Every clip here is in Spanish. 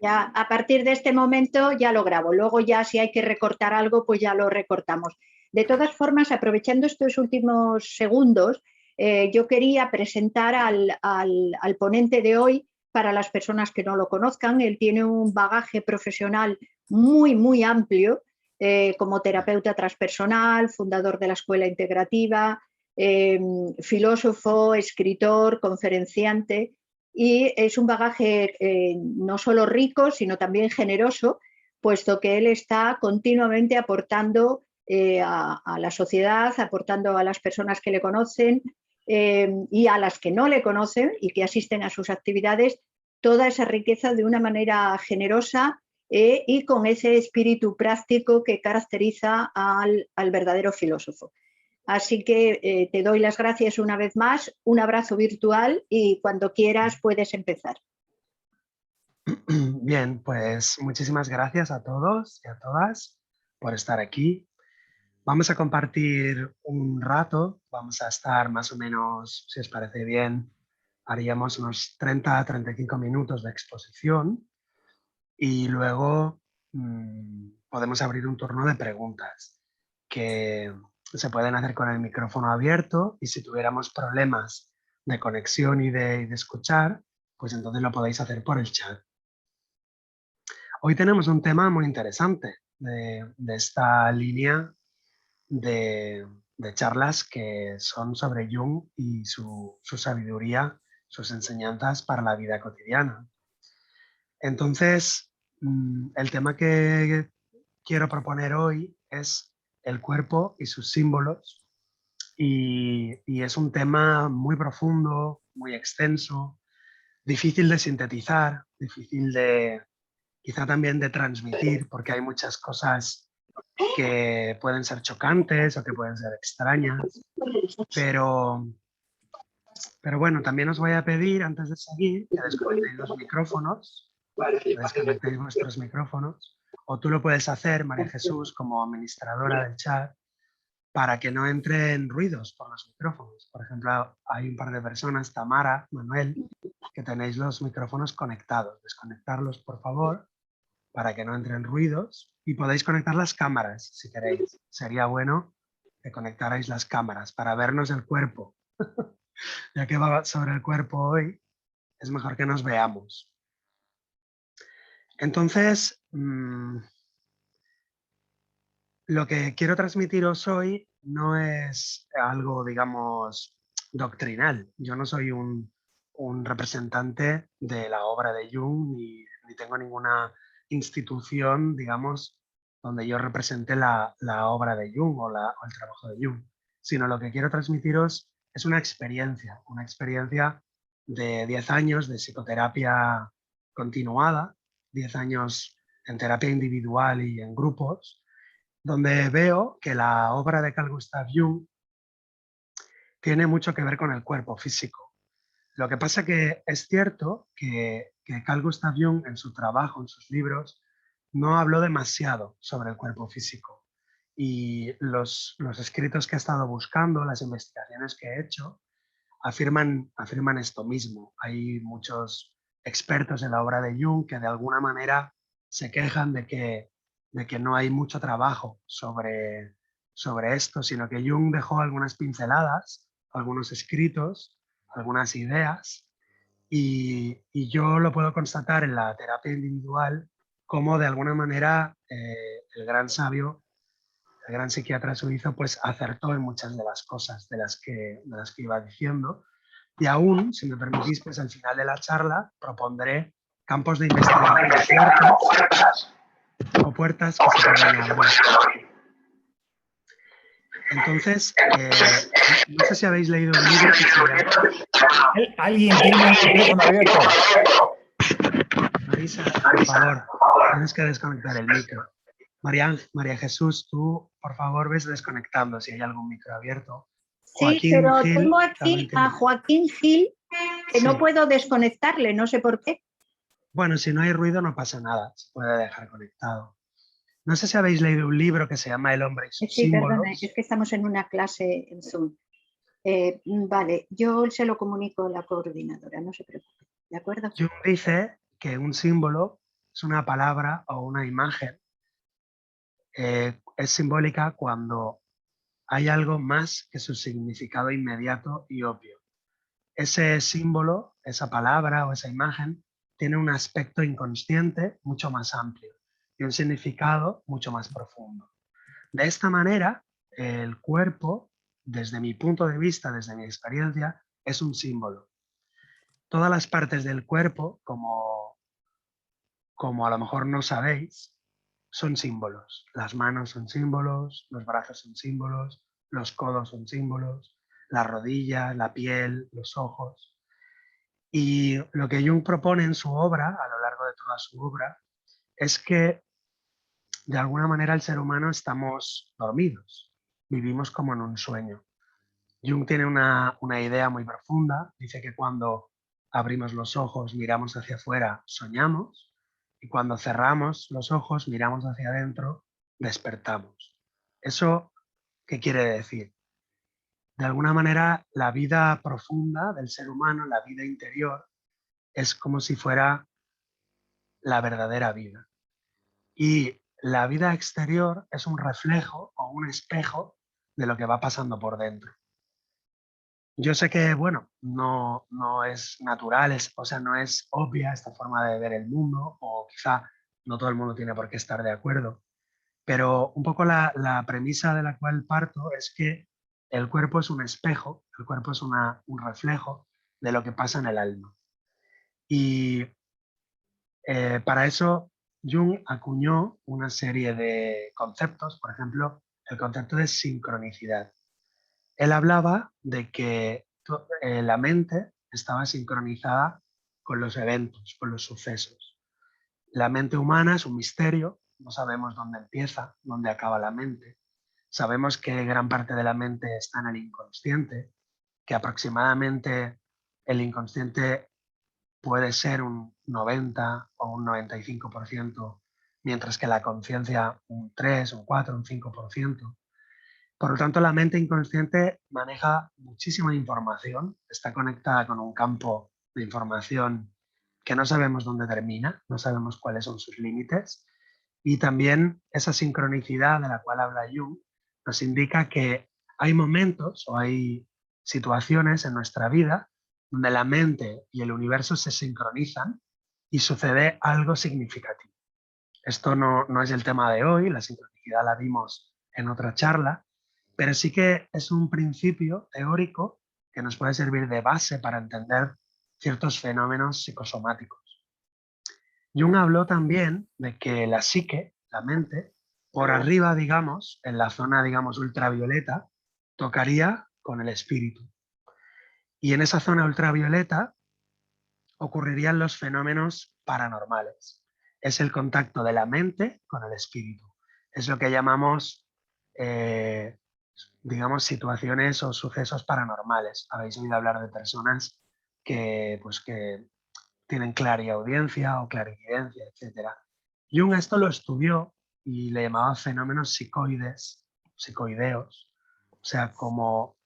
Ya a partir de este momento ya lo grabo. Luego ya si hay que recortar algo, pues ya lo recortamos. De todas formas, aprovechando estos últimos segundos, yo quería presentar al ponente de hoy para las personas que no lo conozcan. Él tiene un bagaje profesional muy, muy amplio como terapeuta transpersonal, fundador de la Escuela Integrativa, filósofo, escritor, conferenciante, y es un bagaje no solo rico, sino también generoso, puesto que él está continuamente aportando a la sociedad, aportando a las personas que le conocen y a las que no le conocen y que asisten a sus actividades, toda esa riqueza de una manera generosa y con ese espíritu práctico que caracteriza al verdadero filósofo. Así que te doy las gracias una vez más, un abrazo virtual y cuando quieras puedes empezar. Bien, pues muchísimas gracias a todos y a todas por estar aquí. Vamos a compartir un rato, vamos a estar más o menos, si os parece bien, haríamos unos 30 a 35 minutos de exposición y luego podemos abrir un turno de preguntas que se pueden hacer con el micrófono abierto y si tuviéramos problemas de conexión y de escuchar, pues entonces lo podéis hacer por el chat. Hoy tenemos un tema muy interesante de esta línea de charlas que son sobre Jung y su sabiduría, sus enseñanzas para la vida cotidiana. Entonces, el tema que quiero proponer hoy es el cuerpo y sus símbolos y es un tema muy profundo, muy extenso, difícil de sintetizar, difícil de quizá también de transmitir, porque hay muchas cosas que pueden ser chocantes o que pueden ser extrañas, pero bueno, también os voy a pedir antes de seguir que desconectéis los micrófonos, que desconectéis vuestros micrófonos, o tú lo puedes hacer, María Jesús, como administradora del chat, para que no entren ruidos por los micrófonos. Por ejemplo, hay un par de personas, Tamara, Manuel, que tenéis los micrófonos conectados. Desconectarlos, por favor, para que no entren ruidos, y podéis conectar las cámaras si queréis. Sería bueno que conectarais las cámaras para vernos el cuerpo. Ya que va sobre el cuerpo hoy, es mejor que nos veamos. Entonces, lo que quiero transmitiros hoy no es algo, digamos, doctrinal. Yo no soy un representante de la obra de Jung, ni tengo ninguna institución, digamos, donde yo represente la obra de Jung o el trabajo de Jung, sino lo que quiero transmitiros es una experiencia de 10 años de psicoterapia continuada, 10 años en terapia individual y en grupos, donde veo que la obra de Carl Gustav Jung tiene mucho que ver con el cuerpo físico. Lo que pasa que es cierto que Carl Gustav Jung en su trabajo, en sus libros, no habló demasiado sobre el cuerpo físico. Y los escritos que he estado buscando, las investigaciones que he hecho, afirman esto mismo. Hay muchos expertos en la obra de Jung que de alguna manera se quejan de que no hay mucho trabajo sobre esto, sino que Jung dejó algunas pinceladas, algunos escritos, algunas ideas, y yo lo puedo constatar en la terapia individual como de alguna manera el gran sabio, el gran psiquiatra suizo, pues acertó en muchas de las cosas de las que iba diciendo. Y aún, si me permitís, pues al final de la charla propondré campos de investigación o puertas que se pueden abrir. Entonces, no sé si habéis leído un libro que se llama... ¿Alguien tiene el micrófono abierto? Marisa, por favor, tienes que desconectar el micro. María Jesús, tú, por favor, ves desconectando si hay algún micro abierto. Sí, pero tengo aquí a Joaquín Gil, que no puedo desconectarle, no sé por qué. Bueno, si no hay ruido no pasa nada, se puede dejar conectado. No sé si habéis leído un libro que se llama El hombre y sus símbolos. Perdone, es que estamos en una clase en Zoom. Vale, yo se lo comunico a la coordinadora, no se preocupe, ¿de acuerdo? Jung dice que un símbolo es una palabra o una imagen, es simbólica cuando hay algo más que su significado inmediato y obvio. Ese símbolo, esa palabra o esa imagen tiene un aspecto inconsciente mucho más amplio y un significado mucho más profundo. De esta manera, el cuerpo, desde mi punto de vista, desde mi experiencia, es un símbolo. Todas las partes del cuerpo, como a lo mejor no sabéis, son símbolos. Las manos son símbolos, los brazos son símbolos, los codos son símbolos, la rodilla, la piel, los ojos. Y lo que Jung propone en su obra, a lo largo de toda su obra, es que de alguna manera el ser humano estamos dormidos, vivimos como en un sueño. Jung tiene una idea muy profunda, dice que cuando abrimos los ojos, miramos hacia afuera, soñamos, y cuando cerramos los ojos, miramos hacia adentro, despertamos. ¿Eso qué quiere decir? De alguna manera, la vida profunda del ser humano, la vida interior, es como si fuera la verdadera vida. Y la vida exterior es un reflejo o un espejo de lo que va pasando por dentro. Yo sé que, bueno, no es natural, o sea, no es obvia esta forma de ver el mundo, o quizá no todo el mundo tiene por qué estar de acuerdo, pero un poco la premisa de la cual parto es que el cuerpo es un espejo, el cuerpo es un reflejo de lo que pasa en el alma. Y para eso Jung acuñó una serie de conceptos, por ejemplo, el concepto de sincronicidad. Él hablaba de que la mente estaba sincronizada con los eventos, con los sucesos. La mente humana es un misterio, no sabemos dónde empieza, dónde acaba la mente. Sabemos que gran parte de la mente está en el inconsciente, que aproximadamente el inconsciente puede ser un 90 o un 95%, mientras que la conciencia un 3, un 4, un 5%. Por lo tanto, la mente inconsciente maneja muchísima información, está conectada con un campo de información que no sabemos dónde termina, no sabemos cuáles son sus límites, y también esa sincronicidad de la cual habla Jung nos indica que hay momentos o hay situaciones en nuestra vida donde la mente y el universo se sincronizan y sucede algo significativo. Esto no es el tema de hoy, la sincronicidad la vimos en otra charla, pero sí que es un principio teórico que nos puede servir de base para entender ciertos fenómenos psicosomáticos. Jung habló también de que la psique, la mente, por arriba, digamos, en la zona, digamos, ultravioleta, tocaría con el espíritu. Y en esa zona ultravioleta ocurrirían los fenómenos paranormales. Es el contacto de la mente con el espíritu. Es lo que llamamos, digamos, situaciones o sucesos paranormales. Habéis oído hablar de personas que tienen clariaudiencia o clarividencia, etc. Jung esto lo estudió y le llamaba fenómenos psicoides, psicoideos, o sea, como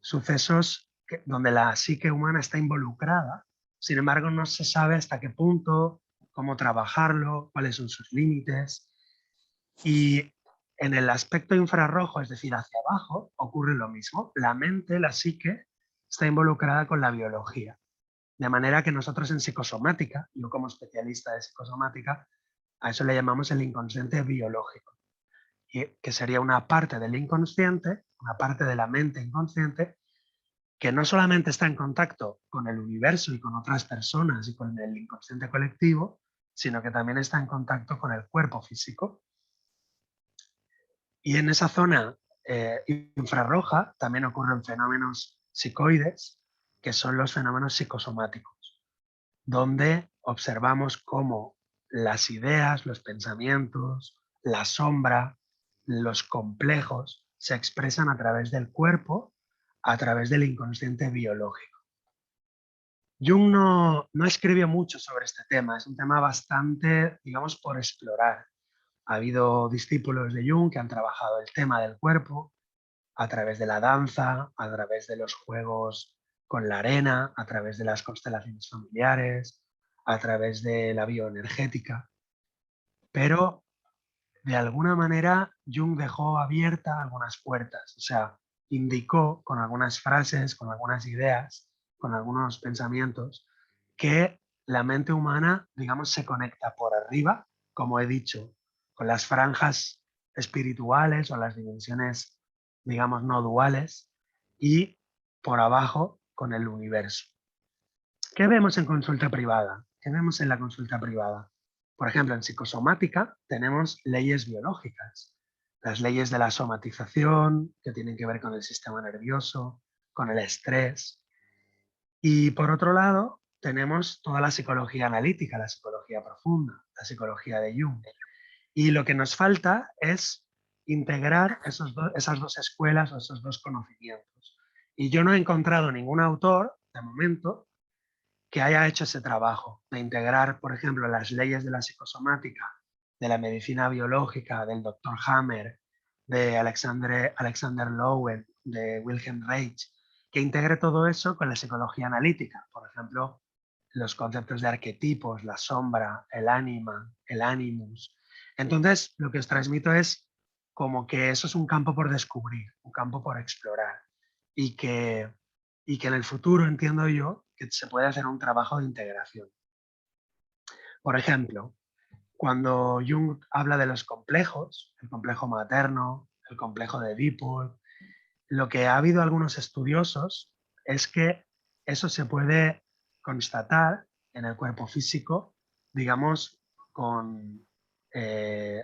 sucesos donde la psique humana está involucrada, sin embargo no se sabe hasta qué punto, cómo trabajarlo, cuáles son sus límites. Y en el aspecto infrarrojo, es decir, hacia abajo, ocurre lo mismo. La mente, la psique, está involucrada con la biología. De manera que nosotros en psicosomática, yo como especialista de psicosomática, a eso le llamamos el inconsciente biológico, que sería una parte del inconsciente, una parte de la mente inconsciente, que no solamente está en contacto con el universo y con otras personas y con el inconsciente colectivo, sino que también está en contacto con el cuerpo físico. Y en esa zona infrarroja también ocurren fenómenos psicoides, que son los fenómenos psicosomáticos, donde observamos cómo las ideas, los pensamientos, la sombra, los complejos se expresan a través del cuerpo, a través del inconsciente biológico. Jung no escribió mucho sobre este tema, es un tema bastante, digamos, por explorar. Ha habido discípulos de Jung que han trabajado el tema del cuerpo a través de la danza, a través de los juegos con la arena, a través de las constelaciones familiares, a través de la bioenergética, pero de alguna manera Jung dejó abiertas algunas puertas, o sea, indicó con algunas frases, con algunas ideas, con algunos pensamientos, que la mente humana, digamos, se conecta por arriba, como he dicho, con las franjas espirituales o las dimensiones, digamos, no duales, y por abajo con el universo. ¿Qué vemos en consulta privada? ¿Qué vemos en la consulta privada? Por ejemplo, en psicosomática tenemos leyes biológicas, las leyes de la somatización, que tienen que ver con el sistema nervioso, con el estrés. Y por otro lado, tenemos toda la psicología analítica, la psicología profunda, la psicología de Jung. Y lo que nos falta es integrar esas dos escuelas o esos dos conocimientos. Y yo no he encontrado ningún autor, de momento, que haya hecho ese trabajo de integrar, por ejemplo, las leyes de la psicosomática, de la medicina biológica, del Dr. Hammer, de Alexander Lowen, de Wilhelm Reich, que integre todo eso con la psicología analítica, por ejemplo, los conceptos de arquetipos, la sombra, el ánima, el animus. Entonces, lo que os transmito es como que eso es un campo por descubrir, un campo por explorar, y que en el futuro, entiendo yo, que se puede hacer un trabajo de integración. Por ejemplo, cuando Jung habla de los complejos, el complejo materno, el complejo de Edipo, lo que ha habido algunos estudiosos es que eso se puede constatar en el cuerpo físico, digamos, con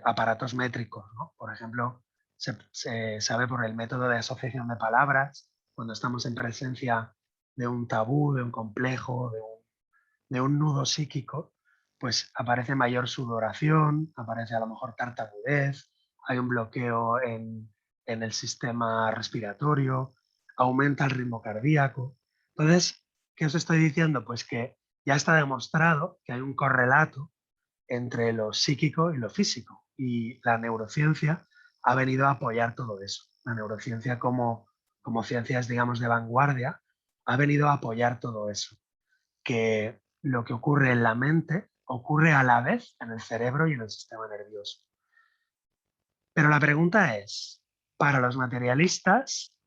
aparatos métricos, ¿no? Por ejemplo, se sabe por el método de asociación de palabras, cuando estamos en presencia de un tabú, de un complejo, de un nudo psíquico, pues aparece mayor sudoración, aparece a lo mejor tartamudez, hay un bloqueo en el sistema respiratorio, aumenta el ritmo cardíaco. Entonces, ¿qué os estoy diciendo? Pues que ya está demostrado que hay un correlato entre lo psíquico y lo físico, y la neurociencia ha venido a apoyar todo eso. La neurociencia como ciencias, digamos, de vanguardia, ha venido a apoyar todo eso, que lo que ocurre en la mente ocurre a la vez en el cerebro y en el sistema nervioso. Pero la pregunta es, para los materialistas,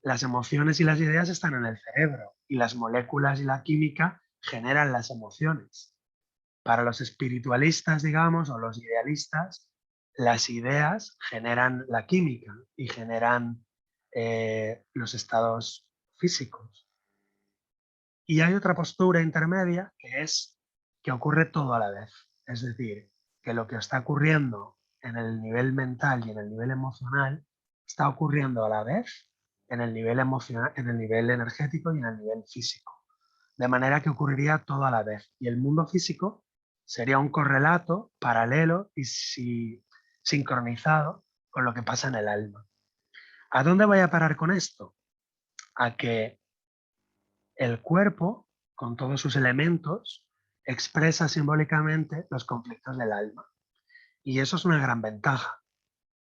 las emociones y las ideas están en el cerebro y las moléculas y la química generan las emociones. Para los espiritualistas, digamos, o los idealistas, las ideas generan la química y generan los estados físicos. Y hay otra postura intermedia que es que ocurre todo a la vez. Es decir, que lo que está ocurriendo en el nivel mental y en el nivel emocional está ocurriendo a la vez en el nivel emocional, en el nivel energético y en el nivel físico. De manera que ocurriría todo a la vez. Y el mundo físico sería un correlato paralelo y sincronizado con lo que pasa en el alma. ¿A dónde voy a parar con esto? A que el cuerpo, con todos sus elementos, expresa simbólicamente los conflictos del alma. Y eso es una gran ventaja.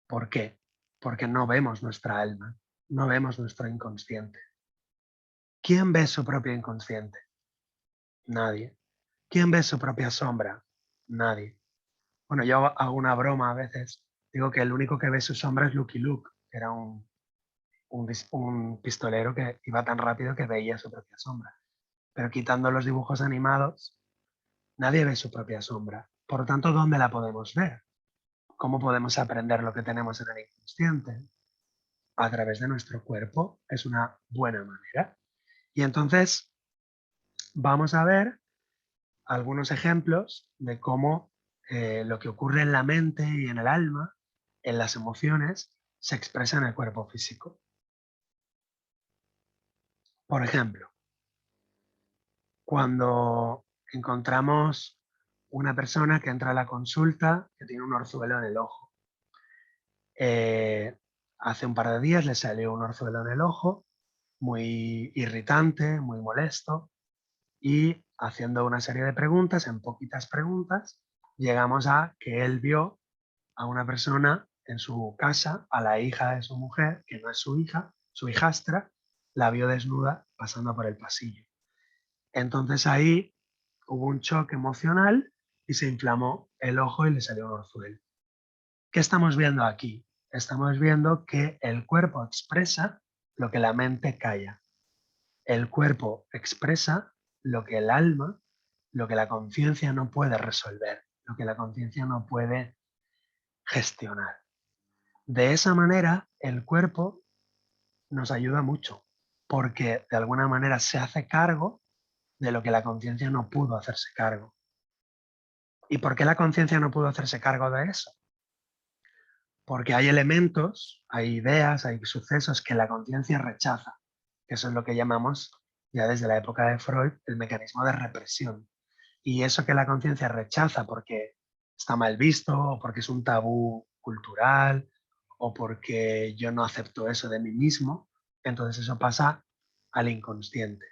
¿Por qué? Porque no vemos nuestra alma, no vemos nuestro inconsciente. ¿Quién ve su propio inconsciente? Nadie. ¿Quién ve su propia sombra? Nadie. Bueno, yo hago una broma a veces. Digo que el único que ve su sombra es Lucky Luke, que era un pistolero que iba tan rápido que veía su propia sombra. Pero quitando los dibujos animados, nadie ve su propia sombra. Por lo tanto, ¿dónde la podemos ver? ¿Cómo podemos aprender lo que tenemos en el inconsciente? A través de nuestro cuerpo. Es una buena manera. Y entonces vamos a ver algunos ejemplos de cómo lo que ocurre en la mente y en el alma, en las emociones, se expresa en el cuerpo físico. Por ejemplo, cuando encontramos una persona que entra a la consulta que tiene un orzuelo en el ojo. Hace un par de días le salió un orzuelo en el ojo, muy irritante, muy molesto, y haciendo una serie de preguntas, en poquitas preguntas, llegamos a que él vio a una persona en su casa, a la hija de su mujer, que no es su hija, su hijastra, la vio desnuda pasando por el pasillo. Entonces ahí hubo un shock emocional y se inflamó el ojo y le salió un orzuelo. ¿Qué estamos viendo aquí? Estamos viendo que el cuerpo expresa lo que la mente calla. El cuerpo expresa lo que el alma, lo que la conciencia no puede resolver, lo que la conciencia no puede gestionar. De esa manera, el cuerpo nos ayuda mucho, porque de alguna manera se hace cargo de lo que la conciencia no pudo hacerse cargo. ¿Y por qué la conciencia no pudo hacerse cargo de eso? Porque hay elementos, hay ideas, hay sucesos que la conciencia rechaza, que eso es lo que llamamos, ya desde la época de Freud, el mecanismo de represión. Y eso que la conciencia rechaza porque está mal visto, o porque es un tabú cultural, o porque yo no acepto eso de mí mismo, entonces eso pasa al inconsciente.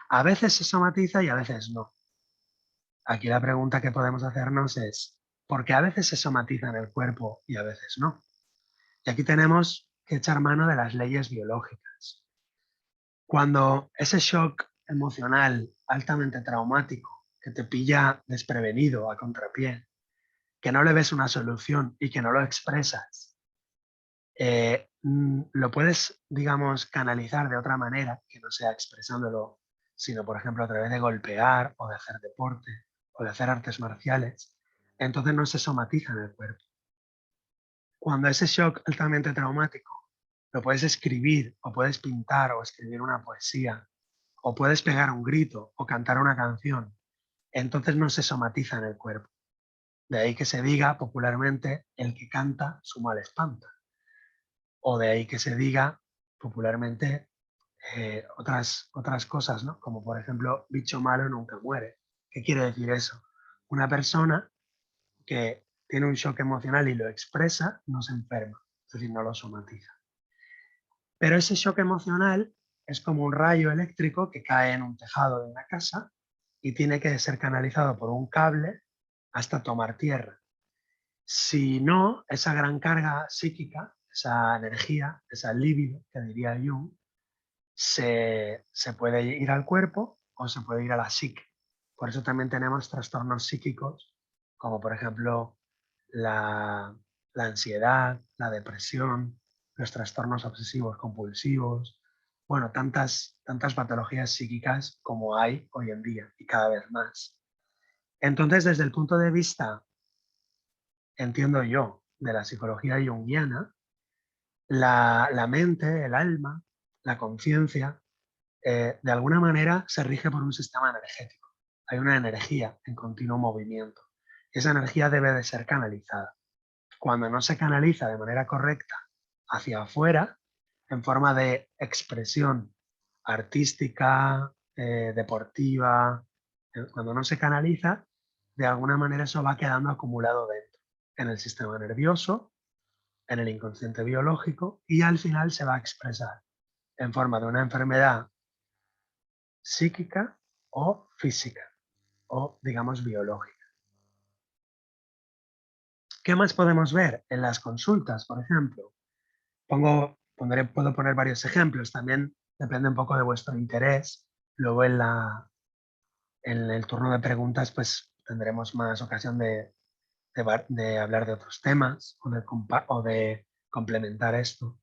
A veces se somatiza y a veces no. Aquí la pregunta que podemos hacernos es, ¿por qué a veces se somatiza en el cuerpo y a veces no? Y aquí tenemos que echar mano de las leyes biológicas. Cuando ese shock emocional altamente traumático que te pilla desprevenido a contrapié, que no le ves una solución y que no lo expresas, lo puedes, digamos, canalizar de otra manera, que no sea expresándolo, sino, por ejemplo, a través de golpear o de hacer deporte o de hacer artes marciales, entonces no se somatiza en el cuerpo. Cuando ese shock altamente traumático lo puedes escribir o puedes pintar o escribir una poesía o puedes pegar un grito o cantar una canción, entonces no se somatiza en el cuerpo. De ahí que se diga popularmente el que canta su mal espanta. O de ahí que se diga popularmente otras cosas, ¿no? Como por ejemplo, bicho malo nunca muere. ¿Qué quiere decir eso? Una persona que tiene un shock emocional y lo expresa no se enferma, es decir, no lo somatiza. Pero ese shock emocional es como un rayo eléctrico que cae en un tejado de una casa y tiene que ser canalizado por un cable hasta tomar tierra. Si no, esa gran carga psíquica, esa energía, esa libido, que diría Jung, se puede ir al cuerpo o se puede ir a la psique. Por eso también tenemos trastornos psíquicos, como por ejemplo la ansiedad, la depresión, los trastornos obsesivos compulsivos, bueno, tantas patologías psíquicas como hay hoy en día y cada vez más. Entonces, desde el punto de vista, entiendo yo, de la psicología junguiana, la mente, el alma, la conciencia, de alguna manera se rige por un sistema energético. Hay una energía en continuo movimiento. Esa energía debe de ser canalizada. Cuando no se canaliza de manera correcta hacia afuera, en forma de expresión artística, deportiva, cuando no se canaliza, de alguna manera eso va quedando acumulado dentro, en el sistema nervioso, en el inconsciente biológico y al final se va a expresar en forma de una enfermedad psíquica o física o digamos biológica. ¿Qué más podemos ver en las consultas, por ejemplo? Puedo poner varios ejemplos, también depende un poco de vuestro interés. Luego en el turno de preguntas pues tendremos más ocasión de hablar de otros temas o de complementar esto.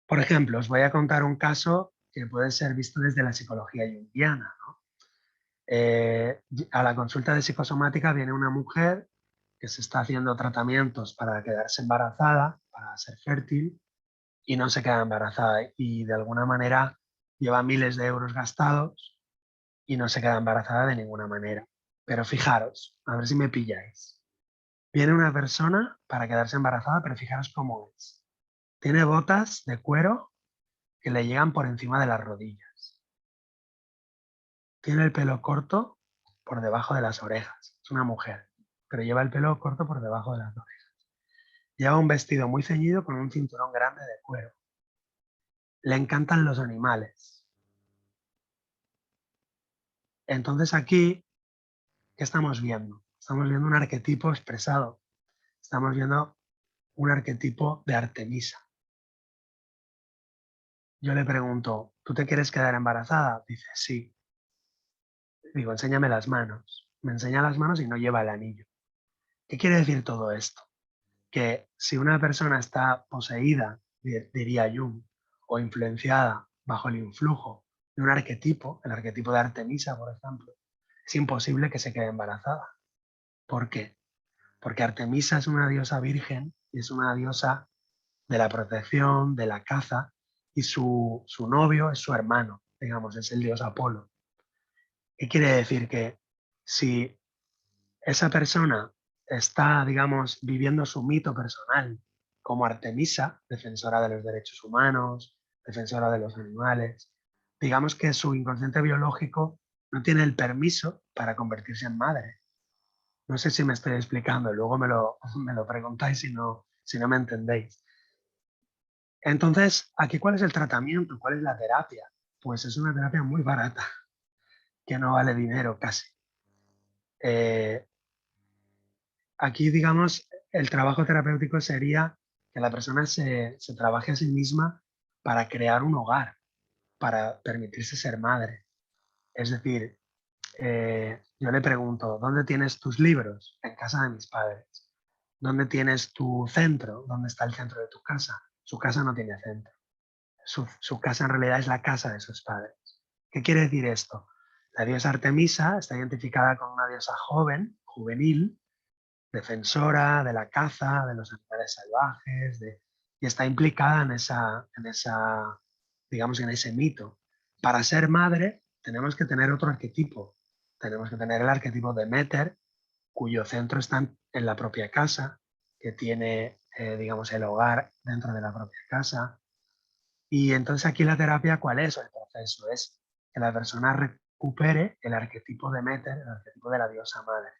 Por ejemplo, os voy a contar un caso que puede ser visto desde la psicología junguiana, ¿no? A la consulta de psicosomática viene una mujer que se está haciendo tratamientos para quedarse embarazada, para ser fértil, y no se queda embarazada. Y de alguna manera lleva miles de euros gastados y no se queda embarazada de ninguna manera. Pero fijaros, a ver si me pilláis. Viene una persona para quedarse embarazada, pero fijaros cómo es. Tiene botas de cuero que le llegan por encima de las rodillas. Tiene el pelo corto por debajo de las orejas. Es una mujer, pero lleva el pelo corto por debajo de las orejas. Lleva un vestido muy ceñido con un cinturón grande de cuero. Le encantan los animales. Entonces aquí, ¿qué estamos viendo? Estamos viendo un arquetipo expresado. Estamos viendo un arquetipo de Artemisa. Yo le pregunto, ¿tú te quieres quedar embarazada? Dice, sí. Digo, enséñame las manos. Me enseña las manos y no lleva el anillo. ¿Qué quiere decir todo esto? Que si una persona está poseída, diría Jung, o influenciada bajo el influjo de un arquetipo, el arquetipo de Artemisa, por ejemplo, es imposible que se quede embarazada. ¿Por qué? Porque Artemisa es una diosa virgen y es una diosa de la protección, de la caza, y su novio es su hermano, digamos, es el dios Apolo. ¿Qué quiere decir? Que si esa persona está, digamos, viviendo su mito personal como Artemisa, defensora de los derechos humanos, defensora de los animales, digamos que su inconsciente biológico no tiene el permiso para convertirse en madre. No sé si me estoy explicando, luego me lo preguntáis si no me entendéis. Entonces, aquí, ¿cuál es el tratamiento? ¿Cuál es la terapia? Pues es una terapia muy barata, que no vale dinero casi. Eh, Aquí, digamos, el trabajo terapéutico sería que la persona se trabaje a sí misma para crear un hogar, para permitirse ser madre. Es decir, yo le pregunto, ¿dónde tienes tus libros? En casa de mis padres. ¿Dónde tienes tu centro? ¿Dónde está el centro de tu casa? Su casa no tiene centro. Su casa en realidad es la casa de sus padres. ¿Qué quiere decir esto? La diosa Artemisa está identificada con una diosa joven, juvenil, defensora de la caza, de los animales salvajes, y está implicada digamos, en ese mito. Para ser madre tenemos que tener otro arquetipo. Tenemos que tener el arquetipo de Deméter, cuyo centro está en la propia casa, que tiene, digamos, el hogar dentro de la propia casa. Y entonces aquí la terapia, ¿cuál es? El proceso es que la persona recupere el arquetipo de Deméter, el arquetipo de la diosa madre.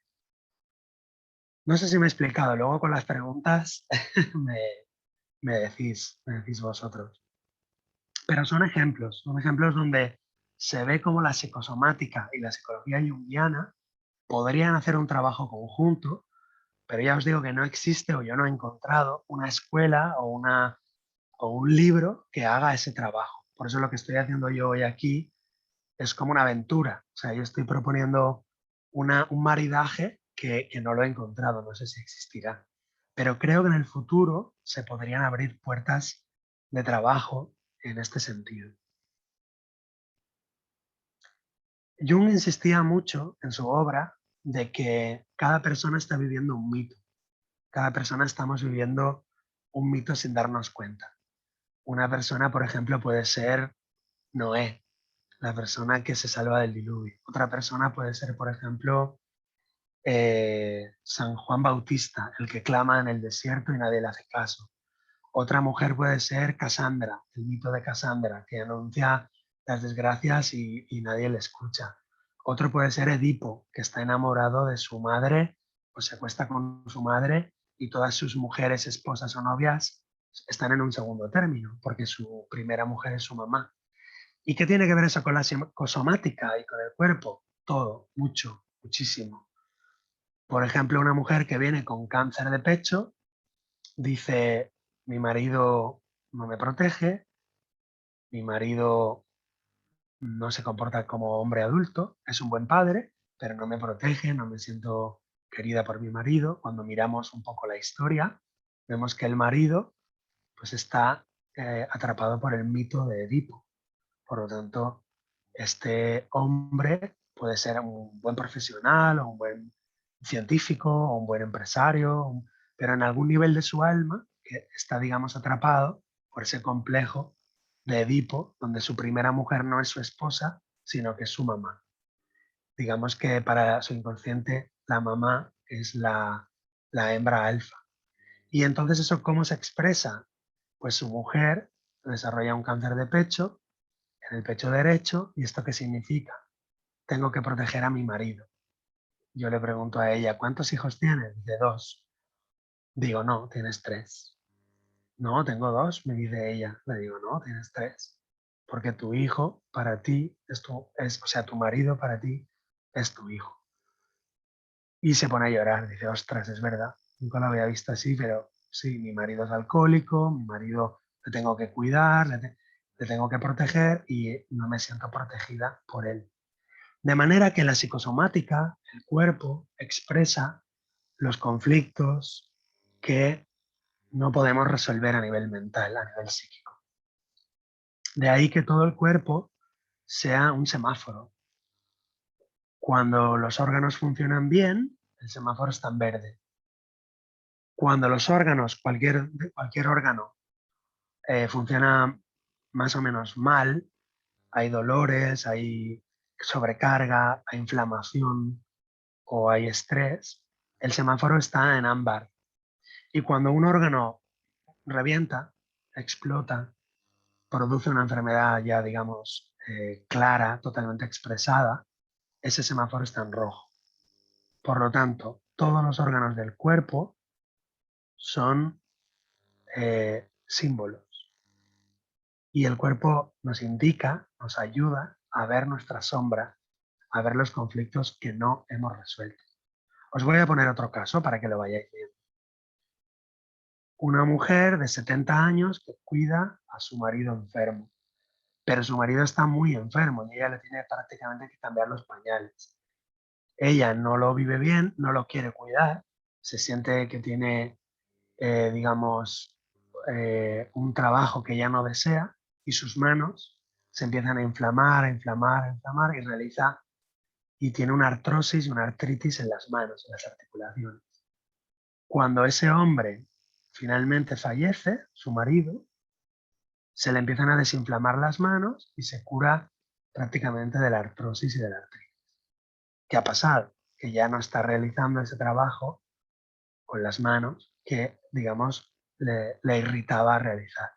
No sé si me he explicado, luego con las preguntas me, me decís vosotros. Pero son ejemplos donde se ve cómo la psicosomática y la psicología junguiana podrían hacer un trabajo conjunto, pero ya os digo que no existe o yo no he encontrado una escuela o un libro que haga ese trabajo. Por eso lo que estoy haciendo yo hoy aquí es como una aventura. O sea, yo estoy proponiendo un maridaje que no lo he encontrado, no sé si existirá. Pero creo que en el futuro se podrían abrir puertas de trabajo en este sentido. Jung insistía mucho en su obra de que cada persona está viviendo un mito. Cada persona estamos viviendo un mito sin darnos cuenta. Una persona, por ejemplo, puede ser Noé, la persona que se salva del diluvio. Otra persona puede ser, por ejemplo, San Juan Bautista, el que clama en el desierto y nadie le hace caso. Otra mujer puede ser Casandra, el mito de Casandra, que anuncia las desgracias y nadie le escucha. Otro puede ser Edipo, que está enamorado de su madre, o se acuesta con su madre y todas sus mujeres, esposas o novias están en un segundo término, porque su primera mujer es su mamá. ¿Y qué tiene que ver eso con la psicosomática y con el cuerpo? Todo, mucho, muchísimo. Por ejemplo, una mujer que viene con cáncer de pecho dice, mi marido no me protege, mi marido no se comporta como hombre adulto, es un buen padre, pero no me protege, no me siento querida por mi marido. Cuando miramos un poco la historia, vemos que el marido pues está atrapado por el mito de Edipo. Por lo tanto, este hombre puede ser un buen profesional o un buen científico o un buen empresario, pero en algún nivel de su alma que está, digamos, atrapado por ese complejo de Edipo, donde su primera mujer no es su esposa, sino que es su mamá. Digamos que para su inconsciente la mamá es la hembra alfa. Y entonces eso, ¿cómo se expresa? Pues su mujer desarrolla un cáncer de pecho en el pecho derecho. ¿Y esto qué significa? Tengo que proteger a mi marido. Yo le pregunto a ella, ¿cuántos hijos tienes? Dice, 2. Digo, no, tienes 3. No, tengo 2, me dice ella. Le digo, no, tienes 3. Porque tu hijo para ti o sea, tu marido para ti es tu hijo. Y se pone a llorar, dice, ostras, es verdad. Nunca lo había visto así, pero sí, mi marido es alcohólico, mi marido le tengo que cuidar, le tengo que proteger y no me siento protegida por él. De manera que la psicosomática, el cuerpo, expresa los conflictos que no podemos resolver a nivel mental, a nivel psíquico. De ahí que todo el cuerpo sea un semáforo. Cuando los órganos funcionan bien, el semáforo está en verde. Cuando los órganos, cualquier órgano, funciona más o menos mal, hay dolores, hay sobrecarga, hay inflamación o hay estrés, el semáforo está en ámbar. Y cuando un órgano revienta, explota, produce una enfermedad ya, digamos, clara, totalmente expresada, ese semáforo está en rojo. Por lo tanto, todos los órganos del cuerpo son símbolos. Y el cuerpo nos indica, nos ayuda a ver nuestra sombra, a ver los conflictos que no hemos resuelto. Os voy a poner otro caso para que lo vayáis viendo. Una mujer de 70 años que cuida a su marido enfermo, pero su marido está muy enfermo y ella le tiene prácticamente que cambiar los pañales. Ella no lo vive bien, no lo quiere cuidar, se siente que tiene, digamos, un trabajo que ya no desea y sus manos se empiezan a inflamar, a inflamar, a inflamar y tiene una artrosis y una artritis en las manos, en las articulaciones. Cuando ese hombre finalmente fallece, su marido, se le empiezan a desinflamar las manos y se cura prácticamente de la artrosis y de la artritis. ¿Qué ha pasado? Que ya no está realizando ese trabajo con las manos que, digamos, le irritaba realizar.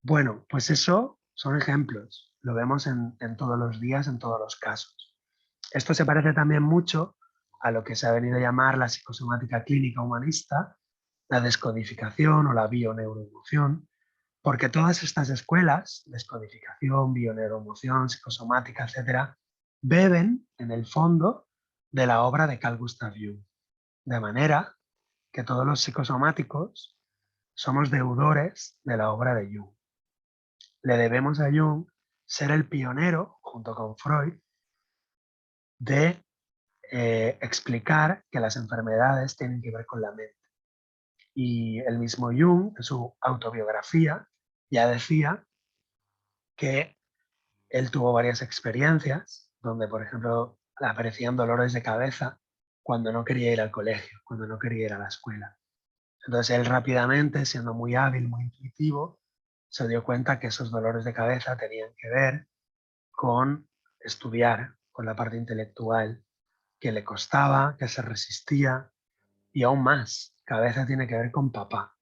Bueno, pues eso son ejemplos, lo vemos en todos los días, en todos los casos. Esto se parece también mucho a lo que se ha venido a llamar la psicosomática clínica humanista, la descodificación o la bioneuroemoción, porque todas estas escuelas, descodificación, bioneuroemoción, psicosomática, etcétera, beben en el fondo de la obra de Carl Gustav Jung. De manera que todos los psicosomáticos somos deudores de la obra de Jung. Le debemos a Jung ser el pionero, junto con Freud, de explicar que las enfermedades tienen que ver con la mente. Y el mismo Jung, en su autobiografía, ya decía que él tuvo varias experiencias donde, por ejemplo, le aparecían dolores de cabeza cuando no quería ir al colegio, cuando no quería ir a la escuela. Entonces él rápidamente, siendo muy hábil, muy intuitivo, se dio cuenta que esos dolores de cabeza tenían que ver con estudiar, con la parte intelectual, que le costaba, que se resistía, y aún más, cabeza tiene que ver con papá.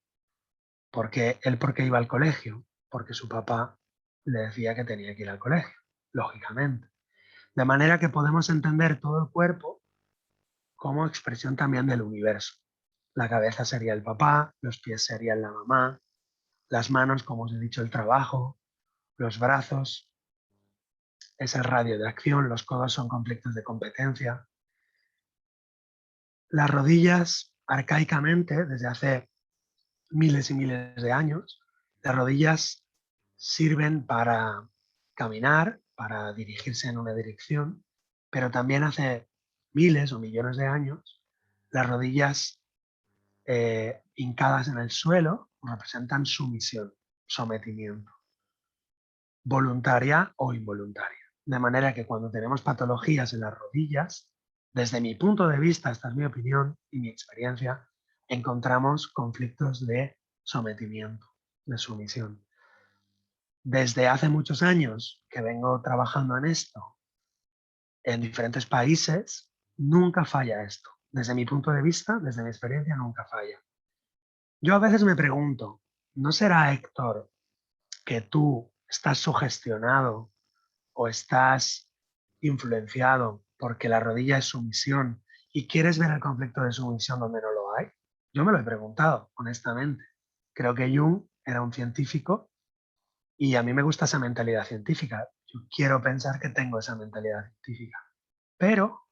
Porque él, ¿por qué iba al colegio? Porque su papá le decía que tenía que ir al colegio, lógicamente. De manera que podemos entender todo el cuerpo como expresión también del universo. La cabeza sería el papá, los pies serían la mamá, las manos, como os he dicho, el trabajo, los brazos es el radio de acción, los codos son conflictos de competencia. Las rodillas, arcaicamente, desde hace miles y miles de años, las rodillas sirven para caminar, para dirigirse en una dirección, pero también hace miles o millones de años, las rodillas hincadas en el suelo representan sumisión, sometimiento, voluntaria o involuntaria. De manera que cuando tenemos patologías en las rodillas, desde mi punto de vista, esta es mi opinión y mi experiencia, encontramos conflictos de sometimiento, de sumisión. Desde hace muchos años que vengo trabajando en esto, en diferentes países, nunca falla esto. Desde mi punto de vista, desde mi experiencia, nunca falla. Yo a veces me pregunto, ¿no será, Héctor, que tú estás sugestionado o estás influenciado porque la rodilla es sumisión y quieres ver el conflicto de sumisión donde no lo hay? Yo me lo he preguntado, honestamente. Creo que Jung era un científico y a mí me gusta esa mentalidad científica. Yo quiero pensar que tengo esa mentalidad científica. Pero,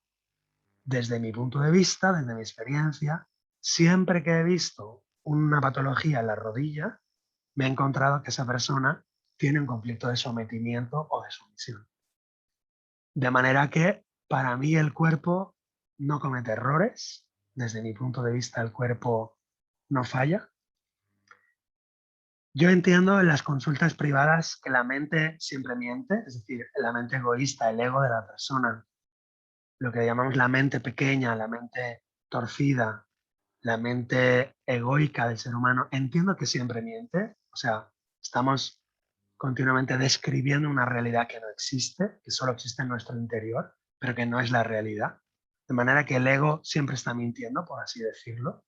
desde mi punto de vista, desde mi experiencia, siempre que he visto una patología en la rodilla, me he encontrado que esa persona tiene un conflicto de sometimiento o de sumisión. De manera que para mí el cuerpo no comete errores. Desde mi punto de vista el cuerpo no falla. Yo entiendo en las consultas privadas que la mente siempre miente, es decir, la mente egoísta, el ego de la persona, lo que llamamos la mente pequeña, la mente torcida, la mente egoica del ser humano. Entiendo que siempre miente, o sea, estamos continuamente describiendo una realidad que no existe, que solo existe en nuestro interior, pero que no es la realidad. De manera que el ego siempre está mintiendo, por así decirlo.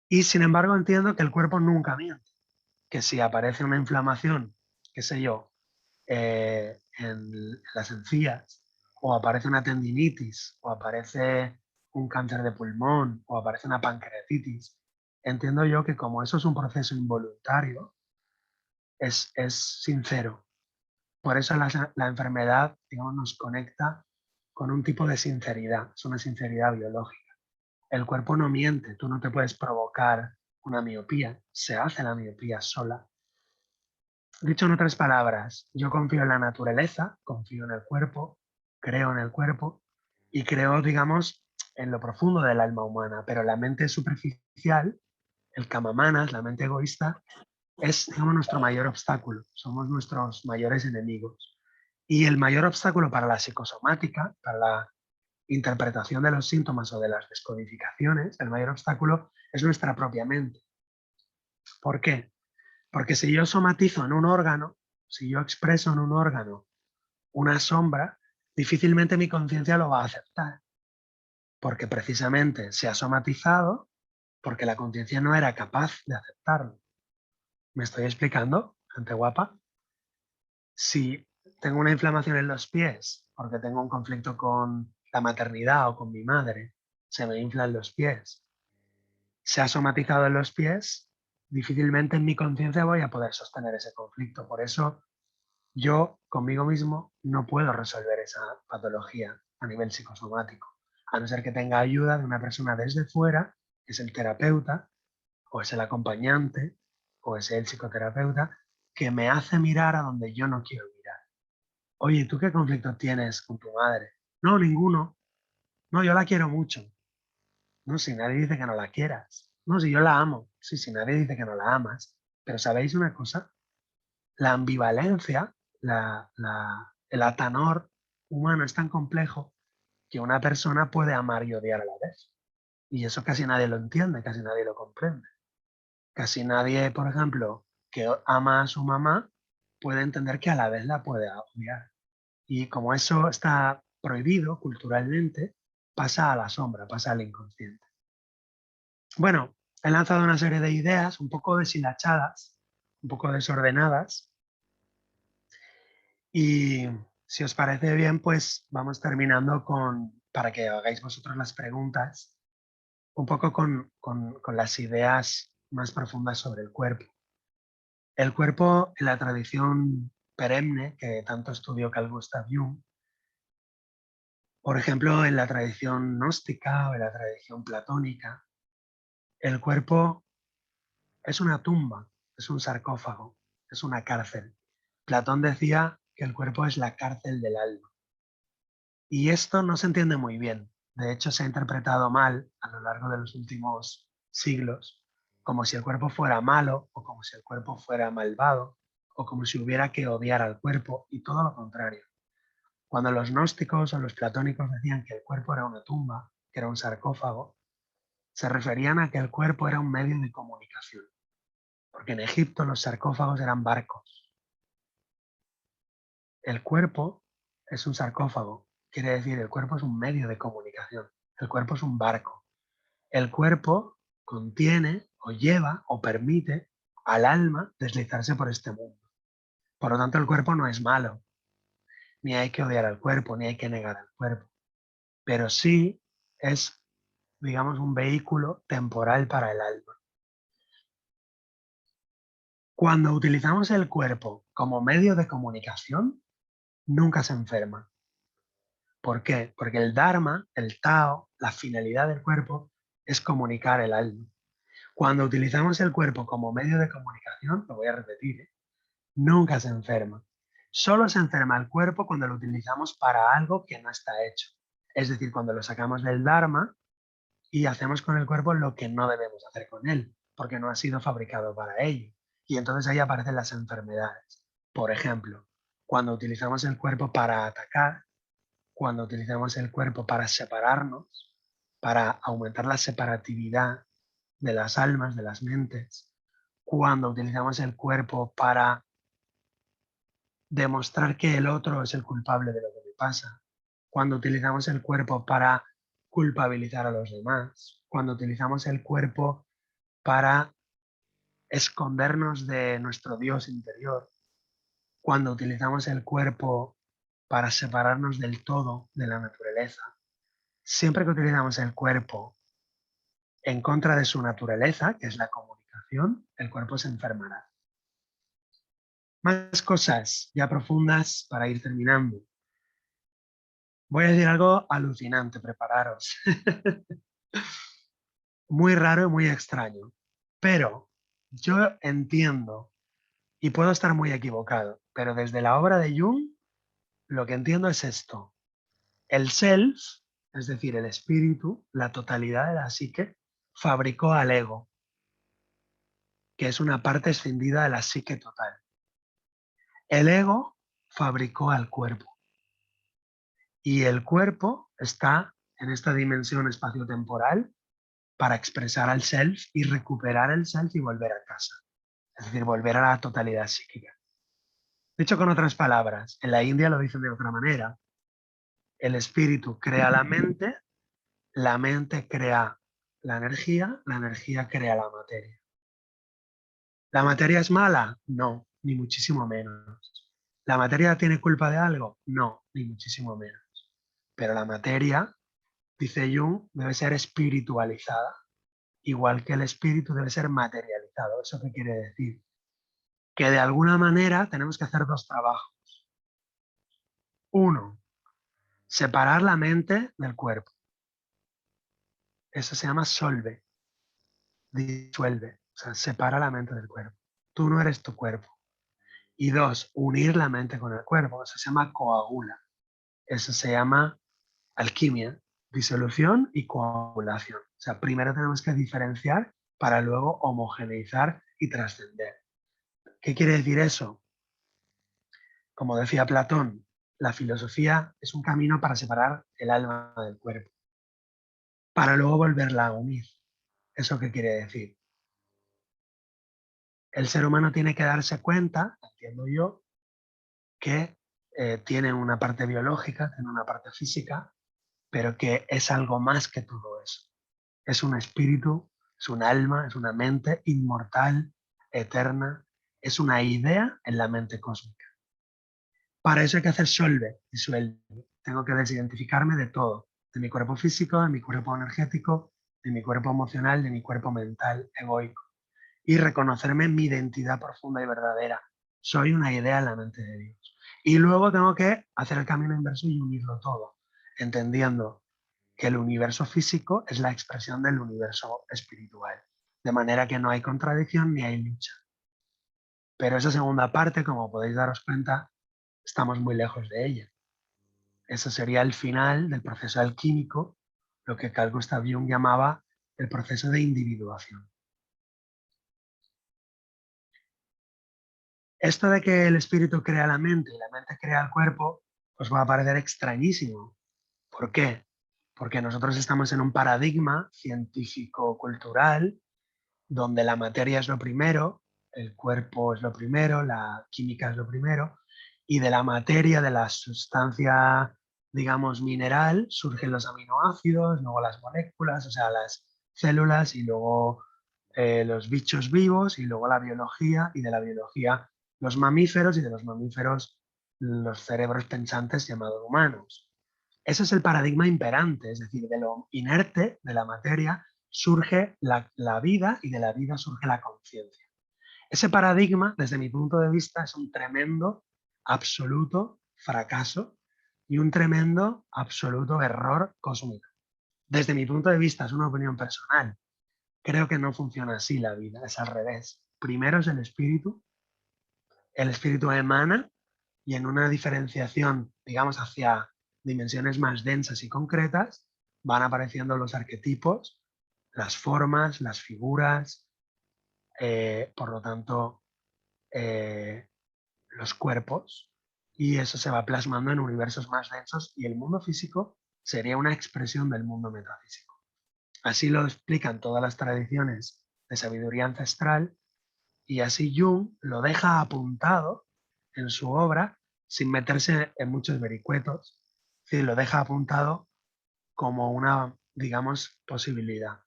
Y sin embargo entiendo que el cuerpo nunca miente, que si aparece una inflamación, qué sé yo, en las encías, o aparece una tendinitis, o aparece un cáncer de pulmón, o aparece una pancreatitis, entiendo yo que como eso es un proceso involuntario, es sincero. Por eso la enfermedad, digamos, nos conecta con un tipo de sinceridad, es una sinceridad biológica. El cuerpo no miente, tú no te puedes provocar una miopía, se hace la miopía sola. Dicho en otras palabras, yo confío en la naturaleza, confío en el cuerpo, creo en el cuerpo y creo, digamos, en lo profundo del alma humana, pero la mente superficial, el kamamanas, la mente egoísta, es, digamos, nuestro mayor obstáculo, somos nuestros mayores enemigos. Y el mayor obstáculo para la psicosomática, para la interpretación de los síntomas o de las descodificaciones, el mayor obstáculo es nuestra propia mente. ¿Por qué? Porque si yo somatizo en un órgano, si yo expreso en un órgano una sombra, difícilmente mi conciencia lo va a aceptar, porque precisamente se ha somatizado porque la conciencia no era capaz de aceptarlo. ¿Me estoy explicando, gente guapa? Si tengo una inflamación en los pies porque tengo un conflicto con la maternidad o con mi madre, se me inflan los pies, se ha somatizado en los pies, difícilmente en mi conciencia voy a poder sostener ese conflicto. Por eso yo conmigo mismo no puedo resolver esa patología a nivel psicosomático, a no ser que tenga ayuda de una persona desde fuera, que es el terapeuta, o es el acompañante, o es el psicoterapeuta, que me hace mirar a donde yo no quiero mirar. Oye, ¿tú qué conflicto tienes con tu madre? No, ninguno. No, yo la quiero mucho. No, si nadie dice que no la quieras. No, si yo la amo. Sí, si nadie dice que no la amas. Pero ¿sabéis una cosa? La ambivalencia, el atanor humano es tan complejo que una persona puede amar y odiar a la vez. Y eso casi nadie lo entiende, casi nadie lo comprende. Casi nadie, por ejemplo, que ama a su mamá, puede entender que a la vez la puede odiar. Y como eso está prohibido culturalmente, pasa a la sombra, pasa al inconsciente. Bueno, he lanzado una serie de ideas un poco deshilachadas, un poco desordenadas, y si os parece bien, pues vamos terminando para que hagáis vosotros las preguntas, un poco con las ideas más profundas sobre el cuerpo. El cuerpo, en la tradición perenne que tanto estudió Carl Gustav Jung, por ejemplo, en la tradición gnóstica o en la tradición platónica, el cuerpo es una tumba, es un sarcófago, es una cárcel. Platón decía que el cuerpo es la cárcel del alma. Y esto no se entiende muy bien. De hecho, se ha interpretado mal a lo largo de los últimos siglos, como si el cuerpo fuera malo o como si el cuerpo fuera malvado o como si hubiera que odiar al cuerpo y todo lo contrario. Cuando los gnósticos o los platónicos decían que el cuerpo era una tumba, que era un sarcófago, se referían a que el cuerpo era un medio de comunicación, porque en Egipto los sarcófagos eran barcos. El cuerpo es un sarcófago, quiere decir el cuerpo es un medio de comunicación, el cuerpo es un barco. El cuerpo contiene o lleva o permite al alma deslizarse por este mundo. Por lo tanto, el cuerpo no es malo, ni hay que odiar al cuerpo, ni hay que negar al cuerpo, pero sí es, digamos, un vehículo temporal para el alma. Cuando utilizamos el cuerpo como medio de comunicación, nunca se enferma. ¿Por qué? Porque el Dharma, el Tao, la finalidad del cuerpo es comunicar el alma. Cuando utilizamos el cuerpo como medio de comunicación, lo voy a repetir, nunca se enferma. Solo se enferma el cuerpo cuando lo utilizamos para algo que no está hecho. Es decir, cuando lo sacamos del Dharma y hacemos con el cuerpo lo que no debemos hacer con él, porque no ha sido fabricado para ello. Y entonces ahí aparecen las enfermedades. Por ejemplo, cuando utilizamos el cuerpo para atacar, cuando utilizamos el cuerpo para separarnos, para aumentar la separatividad de las almas, de las mentes, cuando utilizamos el cuerpo para demostrar que el otro es el culpable de lo que me pasa, cuando utilizamos el cuerpo para culpabilizar a los demás, cuando utilizamos el cuerpo para escondernos de nuestro Dios interior, cuando utilizamos el cuerpo para separarnos del todo de la naturaleza. Siempre que utilizamos el cuerpo en contra de su naturaleza, que es la comunicación, el cuerpo se enfermará. Más cosas ya profundas para ir terminando. Voy a decir algo alucinante, prepararos. Muy raro y muy extraño. Pero yo entiendo, y puedo estar muy equivocado, pero desde la obra de Jung, lo que entiendo es esto. El self, es decir, el espíritu, la totalidad de la psique, fabricó al ego, que es una parte escindida de la psique total. El ego fabricó al cuerpo. Y el cuerpo está en esta dimensión espaciotemporal para expresar al self y recuperar el self y volver a casa. Es decir, volver a la totalidad psíquica. Dicho con otras palabras, en la India lo dicen de otra manera. El espíritu crea la mente crea la energía crea la materia. ¿La materia es mala? No, ni muchísimo menos. ¿La materia tiene culpa de algo? No, ni muchísimo menos. Pero la materia, dice Jung, debe ser espiritualizada, igual que el espíritu debe ser materializado. ¿Eso qué quiere decir? Que de alguna manera tenemos que hacer dos trabajos. Uno, separar la mente del cuerpo. Eso se llama solve, disuelve, o sea, separa la mente del cuerpo. Tú no eres tu cuerpo. Y dos, unir la mente con el cuerpo. Eso se llama coagula. Eso se llama alquimia, disolución y coagulación. O sea, primero tenemos que diferenciar para luego homogeneizar y trascender. ¿Qué quiere decir eso? Como decía Platón, la filosofía es un camino para separar el alma del cuerpo, para luego volverla a unir. ¿Eso qué quiere decir? El ser humano tiene que darse cuenta, entiendo yo, que tiene una parte biológica, tiene una parte física, pero que es algo más que todo eso. Es un espíritu, es un alma, es una mente inmortal, eterna, es una idea en la mente cósmica. Para eso hay que hacer solve, disuelve. Tengo que desidentificarme de todo, de mi cuerpo físico, de mi cuerpo energético, de mi cuerpo emocional, de mi cuerpo mental, egoico. Y reconocerme en mi identidad profunda y verdadera. Soy una idea en la mente de Dios. Y luego tengo que hacer el camino inverso y unirlo todo, entendiendo que el universo físico es la expresión del universo espiritual. De manera que no hay contradicción ni hay lucha. Pero esa segunda parte, como podéis daros cuenta, estamos muy lejos de ella. Eso sería el final del proceso alquímico, lo que Carl Gustav Jung llamaba el proceso de individuación. Esto de que el espíritu crea la mente y la mente crea el cuerpo, os va a parecer extrañísimo. ¿Por qué? Porque nosotros estamos en un paradigma científico-cultural donde la materia es lo primero, el cuerpo es lo primero, la química es lo primero, y de la materia, de la sustancia, digamos, mineral, surgen los aminoácidos, luego las moléculas, o sea, las células, y luego los bichos vivos, y luego la biología, y de la biología los mamíferos, y de los mamíferos los cerebros pensantes llamados humanos. Ese es el paradigma imperante, es decir, de lo inerte, de la materia, surge la vida y de la vida surge la conciencia. Ese paradigma, desde mi punto de vista, es un tremendo, absoluto fracaso y un tremendo, absoluto error cósmico. Desde mi punto de vista, es una opinión personal. Creo que no funciona así la vida, es al revés. Primero es el espíritu emana y en una diferenciación, digamos, hacia dimensiones más densas y concretas, van apareciendo los arquetipos, las formas, las figuras, por lo tanto, los cuerpos, y eso se va plasmando en universos más densos y el mundo físico sería una expresión del mundo metafísico. Así lo explican todas las tradiciones de sabiduría ancestral y así Jung lo deja apuntado en su obra sin meterse en muchos vericuetos, es decir, lo deja apuntado como una, digamos, posibilidad.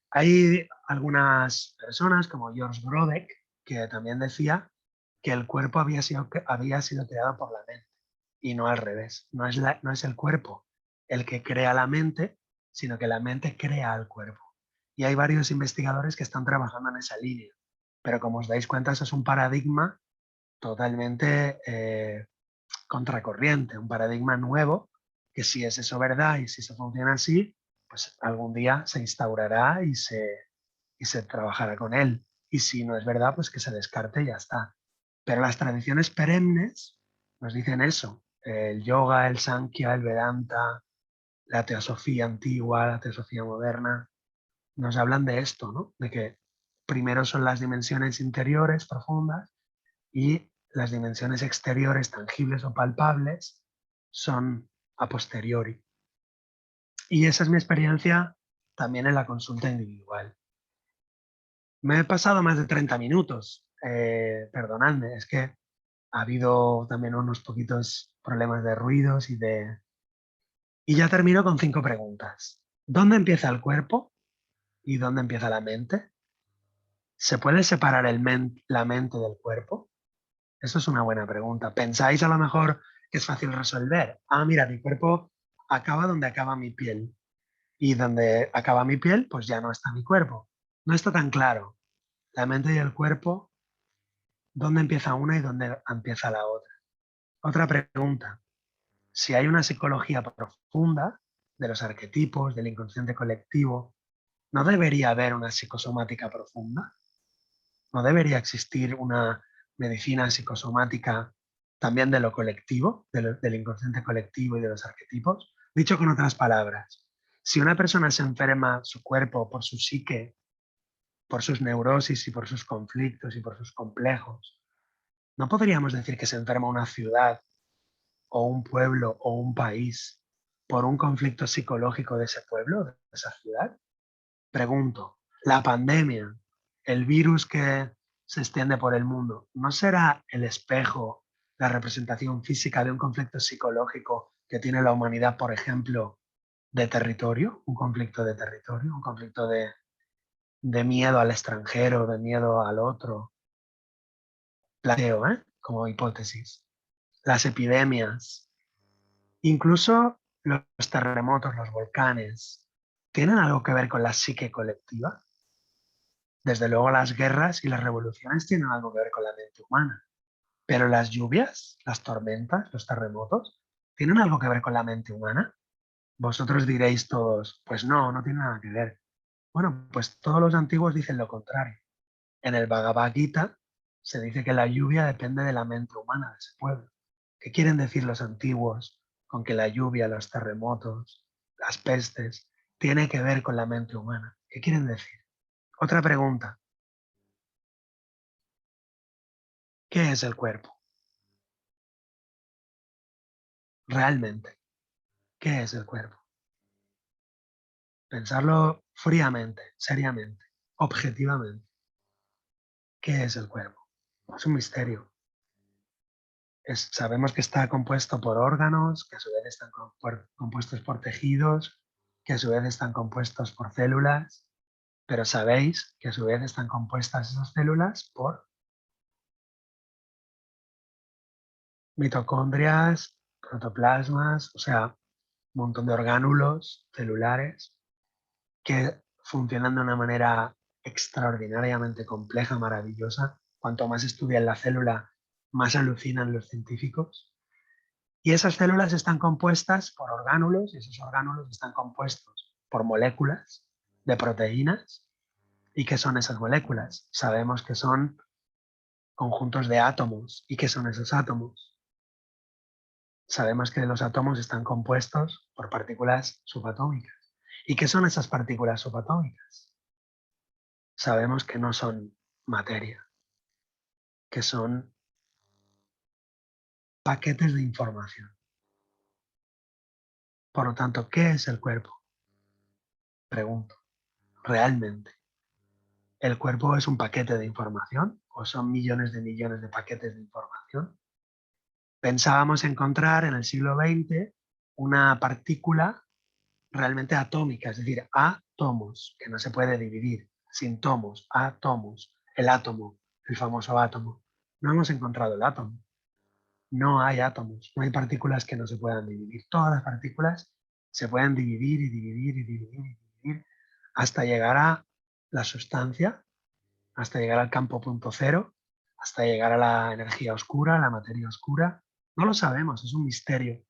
Hay algunas personas como George Brodek que también decía que el cuerpo había sido creado por la mente y no al revés. No es el cuerpo el que crea la mente, sino que la mente crea al cuerpo. Y hay varios investigadores que están trabajando en esa línea. Pero como os dais cuenta, eso es un paradigma totalmente contracorriente, un paradigma nuevo, que si es eso verdad y si eso funciona así, pues algún día se instaurará y se trabajará con él. Y si no es verdad, pues que se descarte y ya está. Pero las tradiciones perennes nos dicen eso. El yoga, el Sankhya, el Vedanta, la teosofía antigua, la teosofía moderna, nos hablan de esto, ¿no? De que primero son las dimensiones interiores profundas y las dimensiones exteriores tangibles o palpables son a posteriori. Y esa es mi experiencia también en la consulta individual. Me he pasado más de 30 minutos, perdonadme, es que ha habido también unos poquitos problemas de ruidos y de... Y ya termino con 5 preguntas. ¿Dónde empieza el cuerpo y dónde empieza la mente? ¿Se puede separar la mente del cuerpo? Eso es una buena pregunta. ¿Pensáis a lo mejor que es fácil resolver? Ah, mira, mi cuerpo acaba donde acaba mi piel. Y donde acaba mi piel, pues ya no está mi cuerpo. No está tan claro. La mente y el cuerpo, ¿dónde empieza una y dónde empieza la otra? Otra pregunta. Si hay una psicología profunda de los arquetipos, del inconsciente colectivo, ¿no debería haber una psicosomática profunda? ¿No debería existir una medicina psicosomática también de lo colectivo, del inconsciente colectivo y de los arquetipos? Dicho con otras palabras, si una persona se enferma su cuerpo por su psique, por sus neurosis y por sus conflictos y por sus complejos, ¿no podríamos decir que se enferma una ciudad o un pueblo o un país por un conflicto psicológico de ese pueblo, de esa ciudad? Pregunto, ¿la pandemia, el virus que se extiende por el mundo, no será el espejo, la representación física de un conflicto psicológico que tiene la humanidad, por ejemplo, de territorio? Un conflicto de territorio, un conflicto de miedo al extranjero, de miedo al otro. Planteo, como hipótesis. Las epidemias, incluso los terremotos, los volcanes, ¿tienen algo que ver con la psique colectiva? Desde luego las guerras y las revoluciones tienen algo que ver con la mente humana, pero las lluvias, las tormentas, los terremotos, ¿tienen algo que ver con la mente humana? Vosotros diréis todos, pues no, no tiene nada que ver. Bueno, pues todos los antiguos dicen lo contrario. En el Bhagavad Gita se dice que la lluvia depende de la mente humana de ese pueblo. ¿Qué quieren decir los antiguos con que la lluvia, los terremotos, las pestes, tiene que ver con la mente humana? ¿Qué quieren decir? Otra pregunta. ¿Qué es el cuerpo? Realmente, ¿qué es el cuerpo? Pensarlo fríamente, seriamente, objetivamente. ¿Qué es el cuerpo? Es un misterio. Sabemos que está compuesto por órganos, que a su vez están compuestos por tejidos, que a su vez están compuestos por células, pero sabéis que a su vez están compuestas esas células por mitocondrias, protoplasmas, o sea, un montón de orgánulos celulares que funcionan de una manera extraordinariamente compleja, maravillosa. Cuanto más estudian la célula, más alucinan los científicos. Y esas células están compuestas por orgánulos y esos orgánulos están compuestos por moléculas de proteínas. ¿Y qué son esas moléculas? Sabemos que son conjuntos de átomos. ¿Y qué son esos átomos? Sabemos que los átomos están compuestos por partículas subatómicas. ¿Y qué son esas partículas subatómicas? Sabemos que no son materia, que son paquetes de información. Por lo tanto, ¿qué es el cuerpo? Pregunto, ¿realmente el cuerpo es un paquete de información o son millones de paquetes de información? Pensábamos encontrar en el siglo XX una partícula realmente atómica, es decir, átomos, que no se puede dividir, sin tomos, átomos, el átomo, el famoso átomo. No hemos encontrado el átomo. No hay átomos, no hay partículas que no se puedan dividir. Todas las partículas se pueden dividir y dividir y dividir y dividir hasta llegar a la sustancia, hasta llegar al campo punto cero, hasta llegar a la energía oscura, la materia oscura. No lo sabemos, es un misterio.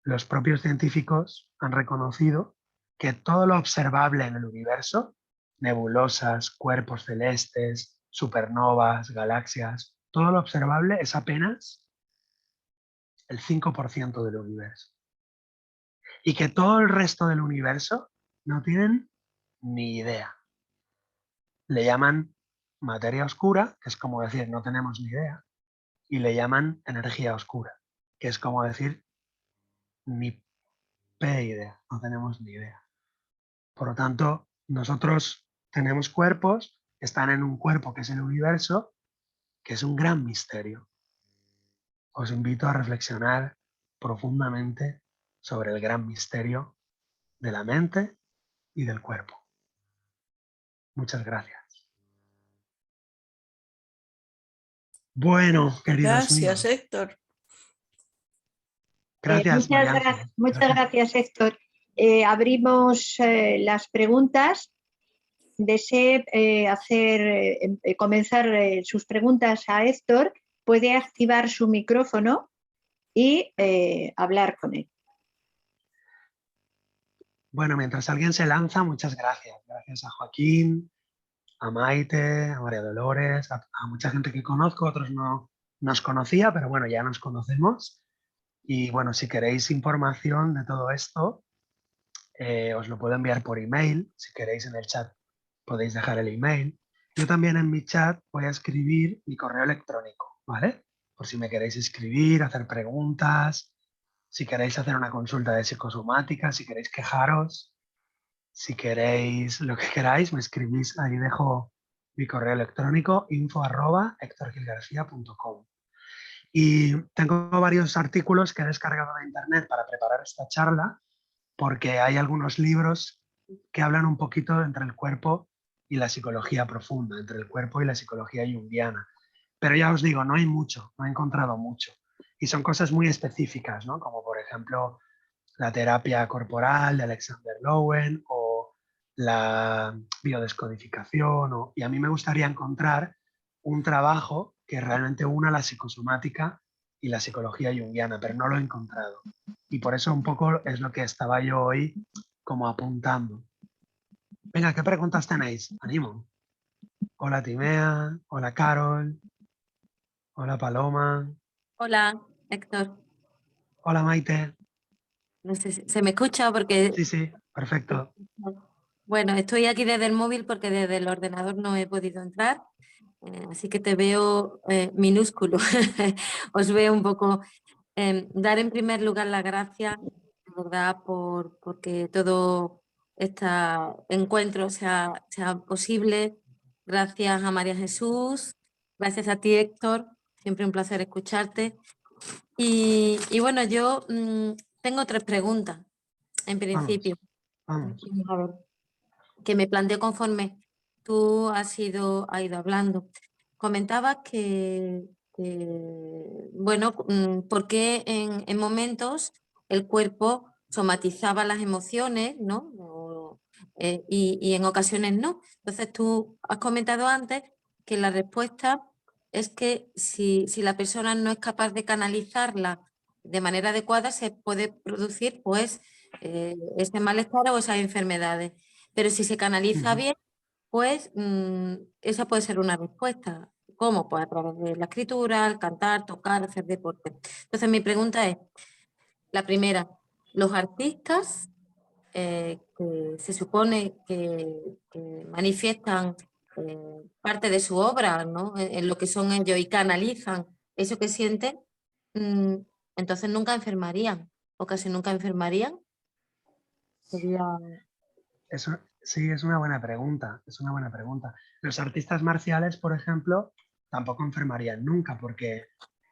Los propios científicos han reconocido que todo lo observable en el universo, nebulosas, cuerpos celestes, supernovas, galaxias, todo lo observable es apenas el 5% del universo. Y que todo el resto del universo no tienen ni idea. Le llaman materia oscura, que es como decir no tenemos ni idea, y le llaman energía oscura, que es como decir ni idea, no tenemos ni idea. Por lo tanto, nosotros tenemos cuerpos que están en un cuerpo que es el universo, que es un gran misterio. Os invito a reflexionar profundamente sobre el gran misterio de la mente y del cuerpo. Muchas gracias. Bueno, queridos Gracias, míos. Héctor. Gracias, Marianne. Muchas gracias, Héctor. Abrimos las preguntas. Desee comenzar sus preguntas a Héctor, puede activar su micrófono y hablar con él. Bueno, mientras alguien se lanza, muchas gracias. Gracias a Joaquín, a Maite, a María Dolores, a mucha gente que conozco, otros no nos conocía, pero bueno, ya nos conocemos. Y bueno, si queréis información de todo esto, os lo puedo enviar por email. Si queréis en el chat podéis dejar el email. Yo también en mi chat voy a escribir mi correo electrónico, ¿vale? Por si me queréis escribir, hacer preguntas, si queréis hacer una consulta de psicosomática, si queréis quejaros, si queréis lo que queráis, me escribís, ahí dejo mi correo electrónico info@hectorgilgarcia.com. Y tengo varios artículos que he descargado de internet para preparar esta charla, porque hay algunos libros que hablan un poquito entre el cuerpo y la psicología profunda, entre el cuerpo y la psicología junguiana. Pero ya os digo, no hay mucho, no he encontrado mucho. Y son cosas muy específicas, ¿no? Como por ejemplo la terapia corporal de Alexander Lowen o la biodescodificación. Y a mí me gustaría encontrar un trabajo que realmente una la psicosomática y la psicología junguiana, pero no lo he encontrado. Y por eso un poco es lo que estaba yo hoy como apuntando. Venga, ¿qué preguntas tenéis? Animo. Hola Timea, hola Carol, hola Paloma, Hola, Héctor. hola Maite. No sé si se me escucha porque... Sí, sí, perfecto. Bueno, estoy aquí desde el móvil porque desde el ordenador no he podido entrar, así que te veo minúsculo. Os veo un poco. Dar en primer lugar las gracias, de verdad, porque todo este encuentro sea posible. Gracias a María Jesús, gracias a ti, Héctor. Siempre un placer escucharte. Y bueno, yo tengo 3 preguntas, en principio. Vamos. A ver, que me planteo conforme tú has ido hablando. Comentabas bueno, por qué en momentos el cuerpo somatizaba las emociones, ¿no? Y en ocasiones no. Entonces tú has comentado antes que la respuesta es que si la persona no es capaz de canalizarla de manera adecuada, se puede producir pues ese malestar o esas enfermedades. Pero si se canaliza bien, pues esa puede ser una respuesta. ¿Cómo? Pues a través de la escritura, el cantar, tocar, hacer deporte. Entonces mi pregunta es, la primera, los artistas que se supone que manifiestan parte de su obra, ¿no? En lo que son ellos y canalizan eso que sienten, mm, entonces nunca enfermarían, o casi nunca enfermarían. Sería... Sí, es una buena pregunta, es una buena pregunta. Los artistas marciales, por ejemplo, tampoco enfermarían nunca porque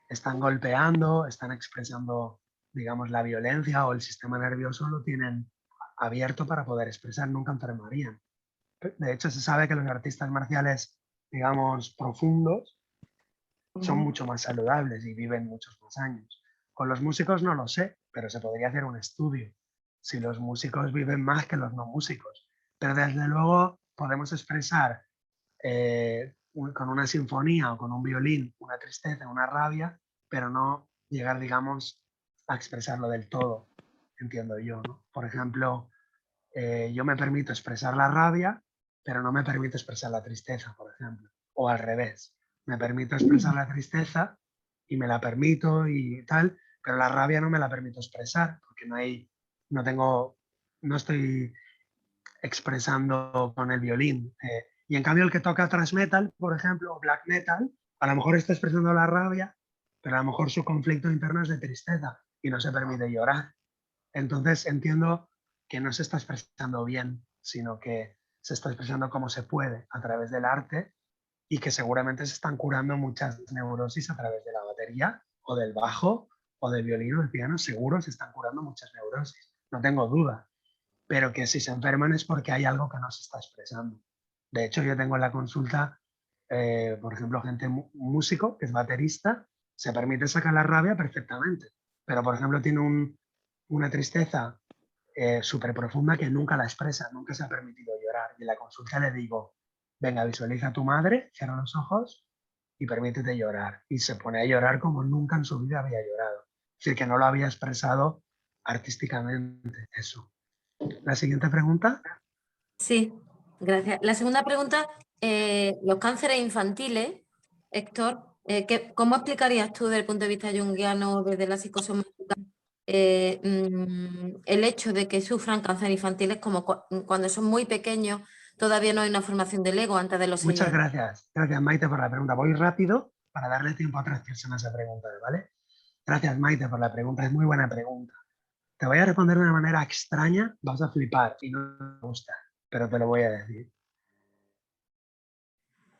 están golpeando, están expresando, digamos, la violencia o el sistema nervioso lo tienen abierto para poder expresar, nunca enfermarían. De hecho, se sabe que los artistas marciales, digamos, profundos, son mucho más saludables y viven muchos más años. Con los músicos no lo sé, pero se podría hacer un estudio. Si los músicos viven más que los no músicos. Pero desde luego podemos expresar con una sinfonía o con un violín una tristeza, una rabia, pero no llegar, digamos, a expresarlo del todo, entiendo yo, ¿no? Por ejemplo, yo me permito expresar la rabia, pero no me permito expresar la tristeza, por ejemplo. O al revés, me permito expresar la tristeza y me la permito y tal, pero la rabia no me la permito expresar porque no estoy expresando con el violín. Y en cambio el que toca thrash metal, por ejemplo, o black metal, a lo mejor está expresando la rabia, pero a lo mejor su conflicto interno es de tristeza y no se permite llorar. Entonces entiendo que no se está expresando bien, sino que se está expresando como se puede a través del arte y que seguramente se están curando muchas neurosis a través de la batería o del bajo o del violín o del piano. Seguro se están curando muchas neurosis, no tengo duda, pero que si se enferman es porque hay algo que no se está expresando. De hecho, yo tengo en la consulta, por ejemplo, gente músico que es baterista, se permite sacar la rabia perfectamente, pero por ejemplo tiene una tristeza súper profunda que nunca la expresa, nunca se ha permitido llorar. Y en la consulta le digo, venga, visualiza a tu madre, cierra los ojos y permítete llorar. Y se pone a llorar como nunca en su vida había llorado. Es decir, que no lo había expresado artísticamente eso. La siguiente pregunta. Sí, gracias. La segunda pregunta, los cánceres infantiles, Héctor, ¿cómo explicarías tú desde el punto de vista junguiano, desde la psicosomática, el hecho de que sufran cáncer infantiles como cuando son muy pequeños, todavía no hay una formación del ego antes de los 6 Muchas años? gracias. Gracias, Maite, por la pregunta. Voy rápido para darle tiempo a otras personas a preguntar, ¿vale? Gracias, Maite, por la pregunta. Es muy buena pregunta. Te voy a responder de una manera extraña, vas a flipar y no me gusta, pero te lo voy a decir.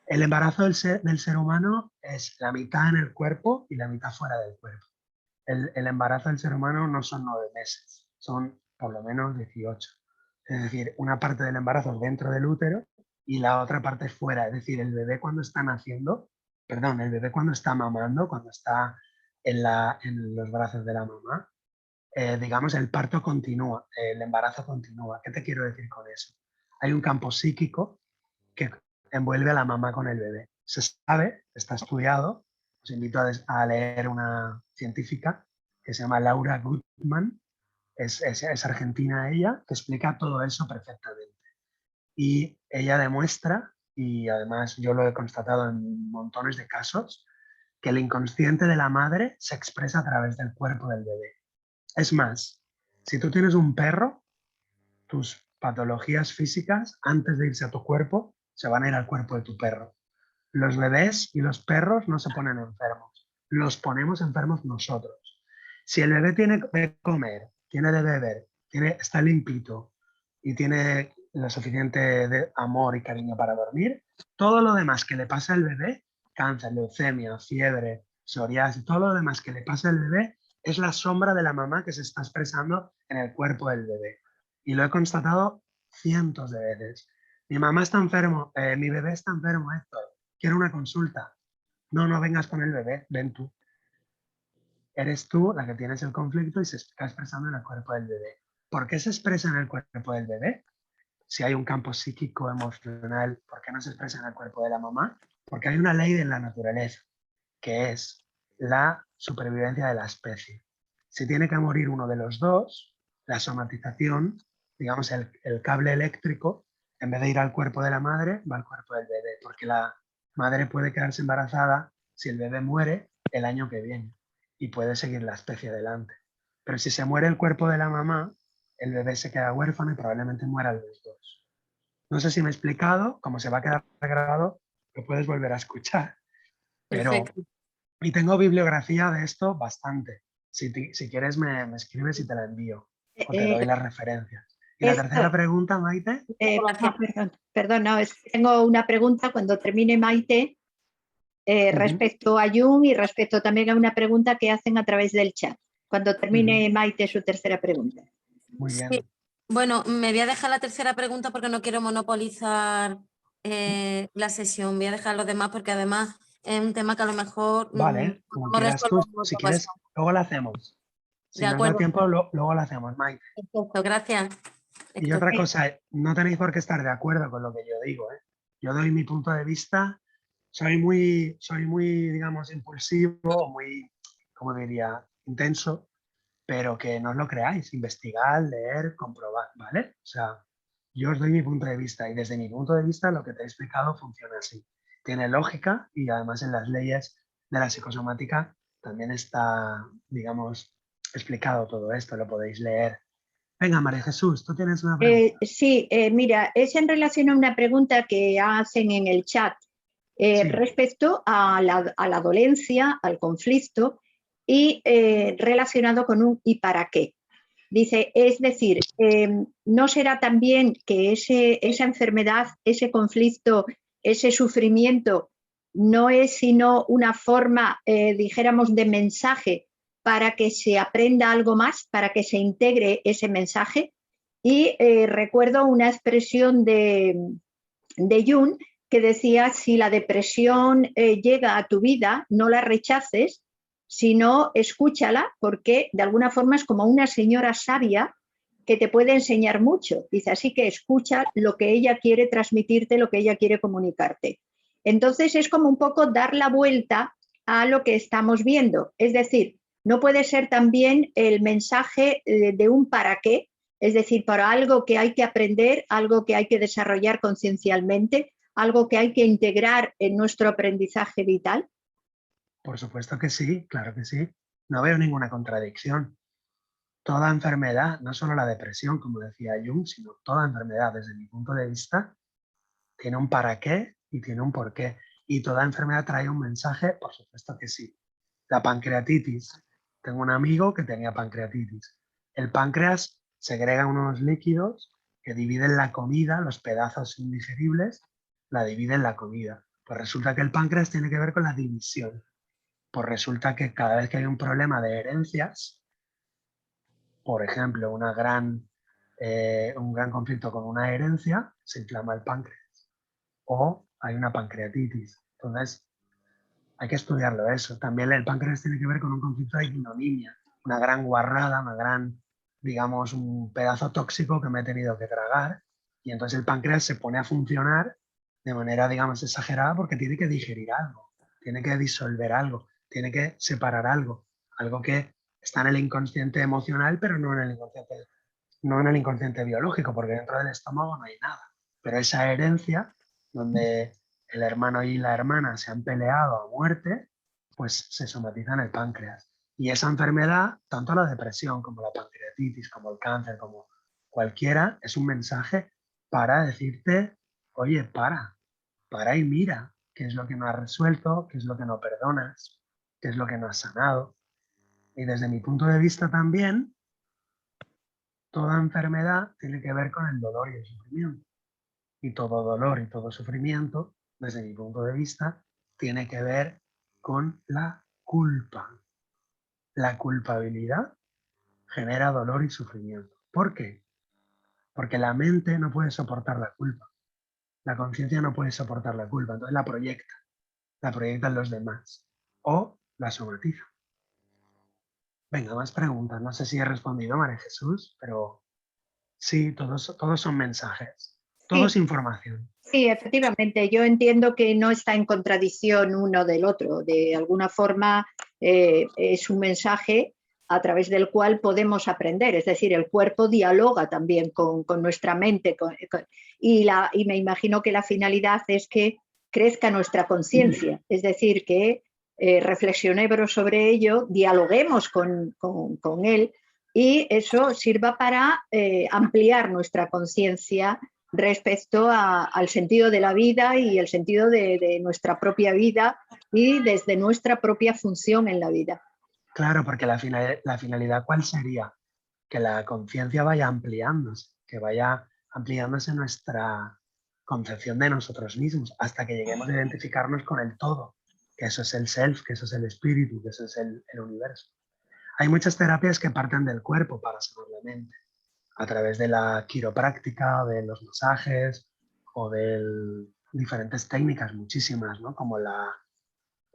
El embarazo del ser humano es la mitad en el cuerpo y la mitad fuera del cuerpo. El embarazo del ser humano no son 9 meses, son por lo menos 18. Es decir, una parte del embarazo es dentro del útero y la otra parte es fuera. Es decir, el bebé cuando está naciendo, perdón, el bebé cuando está mamando, cuando está en los brazos de la mamá, digamos, el parto continúa, el embarazo continúa. ¿Qué te quiero decir con eso? Hay un campo psíquico que envuelve a la mamá con el bebé. Se sabe, está estudiado, os invito a leer una científica que se llama Laura Gutman, es argentina ella, que explica todo eso perfectamente. Y ella demuestra, y además yo lo he constatado en montones de casos, que el inconsciente de la madre se expresa a través del cuerpo del bebé. Es más, si tú tienes un perro, tus patologías físicas, antes de irse a tu cuerpo, se van a ir al cuerpo de tu perro. Los bebés y los perros no se ponen enfermos, los ponemos enfermos nosotros. Si el bebé tiene de comer, tiene de beber, está limpito y tiene lo suficiente de amor y cariño para dormir, todo lo demás que le pasa al bebé, cáncer, leucemia, fiebre, psoriasis, todo lo demás que le pasa al bebé es la sombra de la mamá que se está expresando en el cuerpo del bebé. Y lo he constatado cientos de veces. Mi mamá está enfermo, mi bebé está enfermo, Héctor. Quiero una consulta. No, no vengas con el bebé, ven tú. Eres tú la que tienes el conflicto y se está expresando en el cuerpo del bebé. ¿Por qué se expresa en el cuerpo del bebé? Si hay un campo psíquico, emocional, ¿por qué no se expresa en el cuerpo de la mamá? Porque hay una ley de la naturaleza, que es la supervivencia de la especie. Si tiene que morir uno de los dos, la somatización, digamos el cable eléctrico, en vez de ir al cuerpo de la madre, va al cuerpo del bebé, porque madre puede quedarse embarazada si el bebé muere el año que viene y puede seguir la especie adelante. Pero si se muere el cuerpo de la mamá, el bebé se queda huérfano y probablemente mueran los dos. No sé si me he explicado, como se va a quedar grabado, lo puedes volver a escuchar. Pero, Perfecto. y tengo bibliografía de esto bastante. Si quieres me escribes y te la envío o te Eh, doy las referencias. Y la tercera esto, pregunta, Maite. perdón, no, es que tengo una pregunta cuando termine Maite Ujú, respecto a Jung y respecto también a una pregunta que hacen a través del chat. Cuando termine ujú. Maite su tercera pregunta. Muy Sí. bien. Bueno, me voy a dejar la tercera pregunta porque no quiero monopolizar la sesión. Voy a dejar los demás porque además es un tema que a lo mejor Vale, como podemos quieras tú. resolver en Si otra quieres, ocasión. luego la hacemos. Si De nos da acuerdo. tiempo, luego la hacemos, Maite. Perfecto, gracias. Y Héctor. otra cosa, no tenéis por qué estar de acuerdo con lo que yo digo, ¿eh? Yo doy mi punto de vista, soy muy, digamos, impulsivo, muy, como diría, intenso, pero que no os lo creáis, investigad, leer, comprobar, ¿vale? O sea, yo os doy mi punto de vista y desde mi punto de vista lo que te he explicado funciona así. Tiene lógica y además en las leyes de la psicosomática también está, digamos, explicado todo esto, lo podéis leer. Venga, María Jesús, tú tienes una pregunta. Sí, mira, es en relación a una pregunta que hacen en el chat Sí, respecto a la dolencia, al conflicto y relacionado con un ¿y para qué? Dice, es decir, ¿no será también que esa enfermedad, ese conflicto, ese sufrimiento no es sino una forma, dijéramos, de mensaje para que se aprenda algo más, para que se integre ese mensaje? Y recuerdo una expresión de Jung que decía, si la depresión llega a tu vida, no la rechaces, sino escúchala, porque de alguna forma es como una señora sabia que te puede enseñar mucho. Dice, así que escucha lo que ella quiere transmitirte, lo que ella quiere comunicarte. Entonces es como un poco dar la vuelta a lo que estamos viendo. Es decir, no puede ser también el mensaje de un para qué, es decir, para algo que hay que aprender, algo que hay que desarrollar conciencialmente, algo que hay que integrar en nuestro aprendizaje vital. por supuesto que sí, claro que sí. No veo ninguna contradicción. Toda enfermedad, no solo la depresión, como decía Jung, sino toda enfermedad, desde mi punto de vista, tiene un para qué y tiene un por qué. Y toda enfermedad trae un mensaje, por supuesto que sí. La pancreatitis. Tengo un amigo que tenía pancreatitis. El páncreas segrega unos líquidos que dividen la comida, los pedazos indigeribles, la dividen la comida. Pues resulta que el páncreas tiene que ver con la división. Pues resulta que cada vez que hay un problema de herencias, por ejemplo, un gran conflicto con una herencia, se inflama el páncreas o hay una pancreatitis. Entonces, hay que estudiarlo eso. También el páncreas tiene que ver con un conflicto de ignominia, una gran guarrada, digamos, un pedazo tóxico que me he tenido que tragar. Y entonces el páncreas se pone a funcionar de manera, digamos, exagerada porque tiene que digerir algo, tiene que disolver algo, tiene que separar algo, algo que está en el inconsciente emocional, pero no en el inconsciente biológico, porque dentro del estómago no hay nada. Pero esa herencia, donde el hermano y la hermana se han peleado a muerte, pues se somatiza en el páncreas. Y esa enfermedad, tanto la depresión como la pancreatitis, como el cáncer, como cualquiera, es un mensaje para decirte, oye, para y mira qué es lo que no has resuelto, qué es lo que no perdonas, qué es lo que no has sanado. Y desde mi punto de vista también, toda enfermedad tiene que ver con el dolor y el sufrimiento. Y todo dolor y todo sufrimiento, desde mi punto de vista, tiene que ver con la culpa. La culpabilidad genera dolor y sufrimiento. ¿Por qué? Porque la mente no puede soportar la culpa. La conciencia no puede soportar la culpa, entonces la proyecta en los demás o la somatiza. Venga, más preguntas. No sé si he respondido, María Jesús, pero sí, todos son mensajes, todo Sí, es información. sí, efectivamente. Yo entiendo que no está en contradicción uno del otro. De alguna forma es un mensaje a través del cual podemos aprender. Es decir, el cuerpo dialoga también con nuestra mente. Y me imagino que la finalidad es que crezca nuestra conciencia, es decir, que reflexionemos sobre ello, dialoguemos con él y eso sirva para ampliar nuestra conciencia respecto al sentido de la vida y el sentido de nuestra propia vida y desde nuestra propia función en la vida. Claro, porque la finalidad, ¿cuál sería? Que la conciencia vaya ampliándose, que vaya ampliándose nuestra concepción de nosotros mismos, hasta que lleguemos a identificarnos con el todo, que eso es el self, que eso es el espíritu, que eso es el universo. Hay muchas terapias que parten del cuerpo para sanar la mente, a través de la quiropráctica, de los masajes o de diferentes técnicas, muchísimas, ¿no? Como la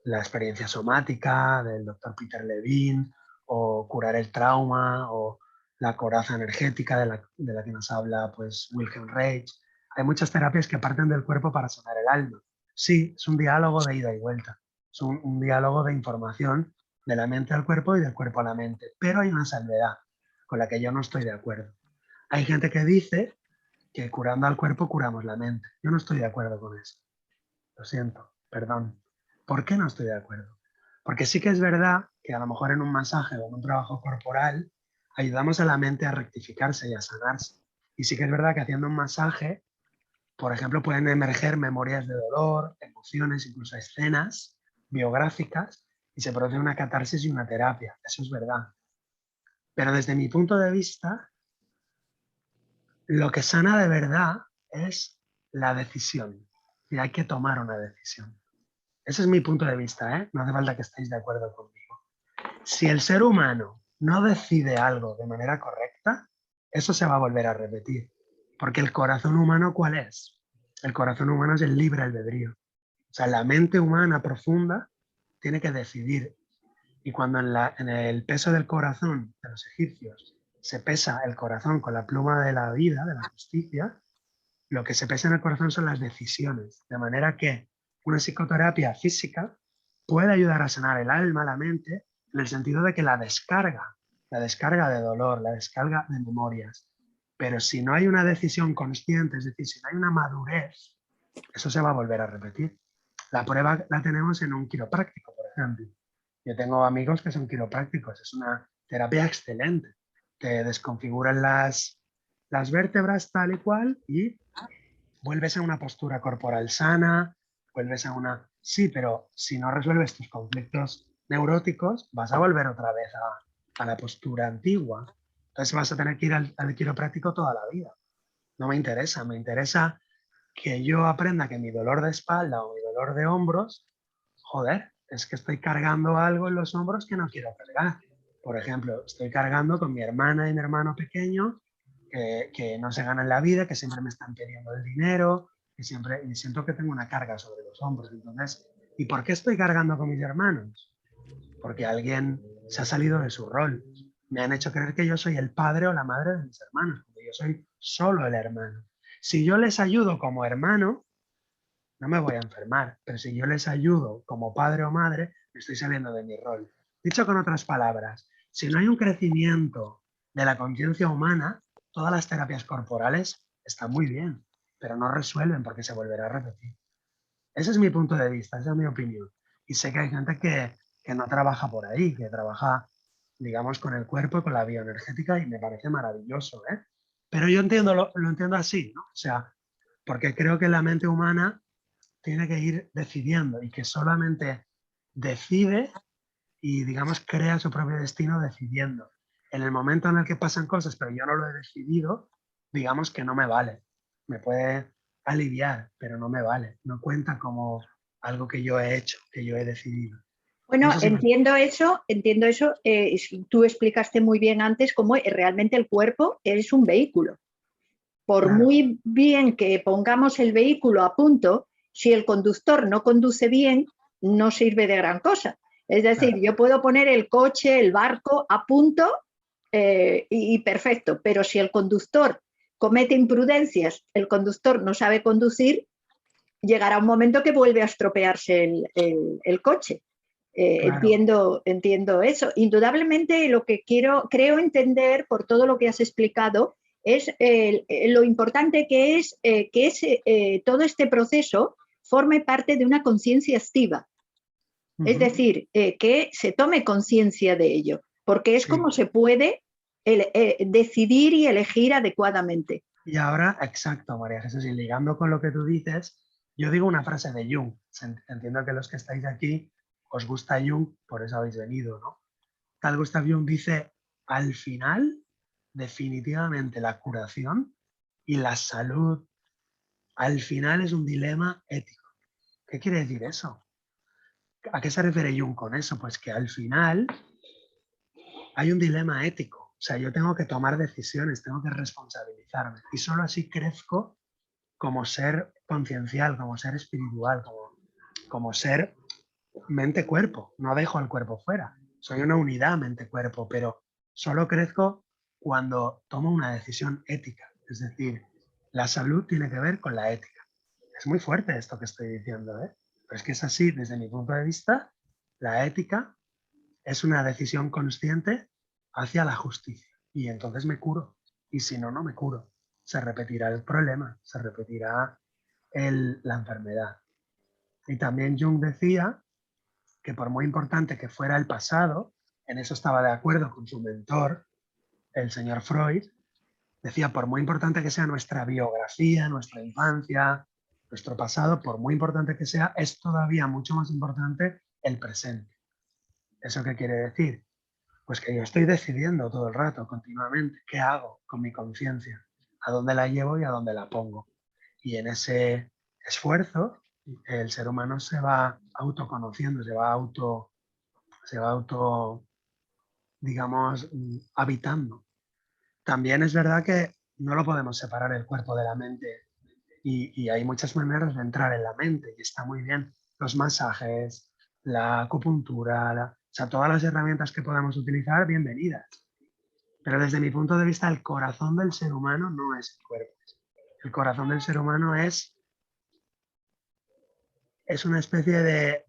experiencia somática del doctor Peter Levine, o curar el trauma, o la coraza energética de la que nos habla pues, Wilhelm Reich. Hay muchas terapias que parten del cuerpo para sanar el alma. Sí, es un diálogo de ida y vuelta, es un diálogo de información de la mente al cuerpo y del cuerpo a la mente, pero hay una salvedad con la que yo no estoy de acuerdo. Hay gente que dice que curando al cuerpo curamos la mente. Yo no estoy de acuerdo con eso. Lo siento, perdón. ¿Por qué no estoy de acuerdo? Porque sí que es verdad que a lo mejor en un masaje o en un trabajo corporal ayudamos a la mente a rectificarse y a sanarse. Y sí que es verdad que haciendo un masaje, por ejemplo, pueden emerger memorias de dolor, emociones, incluso escenas biográficas, y se produce una catarsis y una terapia. Eso es verdad. Pero desde mi punto de vista, lo que sana de verdad es la decisión. Y hay que tomar una decisión. Ese es mi punto de vista, ¿eh? No hace falta que estéis de acuerdo conmigo. Si el ser humano no decide algo de manera correcta, eso se va a volver a repetir. Porque el corazón humano, ¿cuál es? El corazón humano es el libre albedrío. O sea, la mente humana profunda tiene que decidir. Y cuando en el peso del corazón de los egipcios se pesa el corazón con la pluma de la vida, de la justicia, lo que se pesa en el corazón son las decisiones. De manera que una psicoterapia física puede ayudar a sanar el alma, la mente, en el sentido de que la descarga de dolor, la descarga de memorias. Pero si no hay una decisión consciente, es decir, si no hay una madurez, eso se va a volver a repetir. La prueba la tenemos en un quiropráctico, por ejemplo. Yo tengo amigos que son quiroprácticos, es una terapia excelente. Te desconfiguran las vértebras tal y cual y vuelves a una postura corporal sana, vuelves a una... Sí, pero si no resuelves tus conflictos neuróticos, vas a volver otra vez a la postura antigua. Entonces vas a tener que ir al quiropráctico toda la vida. No me interesa que yo aprenda que mi dolor de espalda o mi dolor de hombros, joder, es que estoy cargando algo en los hombros que no quiero cargar. Por ejemplo, estoy cargando con mi hermana y mi hermano pequeño que no se ganan la vida, que siempre me están pidiendo el dinero, y siento que tengo una carga sobre los hombros. Entonces, ¿y por qué estoy cargando con mis hermanos? Porque alguien se ha salido de su rol. Me han hecho creer que yo soy el padre o la madre de mis hermanos, porque yo soy solo el hermano. Si yo les ayudo como hermano, no me voy a enfermar, pero si yo les ayudo como padre o madre, me estoy saliendo de mi rol. Dicho con otras palabras, si no hay un crecimiento de la conciencia humana, todas las terapias corporales están muy bien, pero no resuelven porque se volverá a repetir. Ese es mi punto de vista, esa es mi opinión. Y sé que hay gente que no trabaja por ahí, que trabaja, digamos, con el cuerpo y con la bioenergética y me parece maravilloso, ¿eh? Pero yo lo entiendo así, ¿no? O sea, porque creo que la mente humana tiene que ir decidiendo y que solamente decide y, digamos, crea su propio destino decidiendo. En el momento en el que pasan cosas, pero yo no lo he decidido, digamos que no me vale. Me puede aliviar, pero no me vale. No cuenta como algo que yo he hecho, que yo he decidido. Bueno, No sé si entiendo eso. Tú explicaste muy bien antes cómo realmente el cuerpo es un vehículo. Por Claro. muy bien que pongamos el vehículo a punto, si el conductor no conduce bien, no sirve de gran cosa. Es decir, Claro. yo puedo poner el coche, el barco a punto y perfecto, pero si el conductor comete imprudencias, el conductor no sabe conducir, llegará un momento que vuelve a estropearse el coche. Claro. Entiendo eso. Indudablemente lo que creo entender por todo lo que has explicado es lo importante que es todo este proceso forme parte de una conciencia activa. Es decir, que se tome conciencia de ello, porque es como se puede decidir y elegir adecuadamente. Y ahora, exacto, María Jesús, y ligando con lo que tú dices, yo digo una frase de Jung. Entiendo que los que estáis aquí os gusta Jung, por eso habéis venido, ¿no? Carl Gustav Jung dice, al final, definitivamente la curación y la salud, al final es un dilema ético. ¿Qué quiere decir eso? ¿A qué se refiere Jung con eso? Pues que al final hay un dilema ético. O sea, yo tengo que tomar decisiones, tengo que responsabilizarme. Y solo así crezco como ser conciencial, como ser espiritual, como ser mente-cuerpo. No dejo el cuerpo fuera. Soy una unidad mente-cuerpo, pero solo crezco cuando tomo una decisión ética. Es decir, la salud tiene que ver con la ética. Es muy fuerte esto que estoy diciendo, ¿eh? Pero es que es así, desde mi punto de vista, la ética es una decisión consciente hacia la justicia. Y entonces me curo. Y si no, no me curo. Se repetirá el problema, se repetirá la enfermedad. Y también Jung decía que por muy importante que fuera el pasado, en eso estaba de acuerdo con su mentor, el señor Freud, decía, por muy importante que sea nuestra biografía, nuestra infancia, nuestro pasado, por muy importante que sea, es todavía mucho más importante el presente. ¿Eso qué quiere decir? Pues que yo estoy decidiendo todo el rato, continuamente, qué hago con mi conciencia, a dónde la llevo y a dónde la pongo. Y en ese esfuerzo, el ser humano se va autoconociendo, se va auto, digamos, habitando. También es verdad que no lo podemos separar el cuerpo de la mente y hay muchas maneras de entrar en la mente y está muy bien. Los masajes, la acupuntura, o sea, todas las herramientas que podamos utilizar, bienvenidas. Pero desde mi punto de vista, el corazón del ser humano no es el cuerpo. El corazón del ser humano es una especie de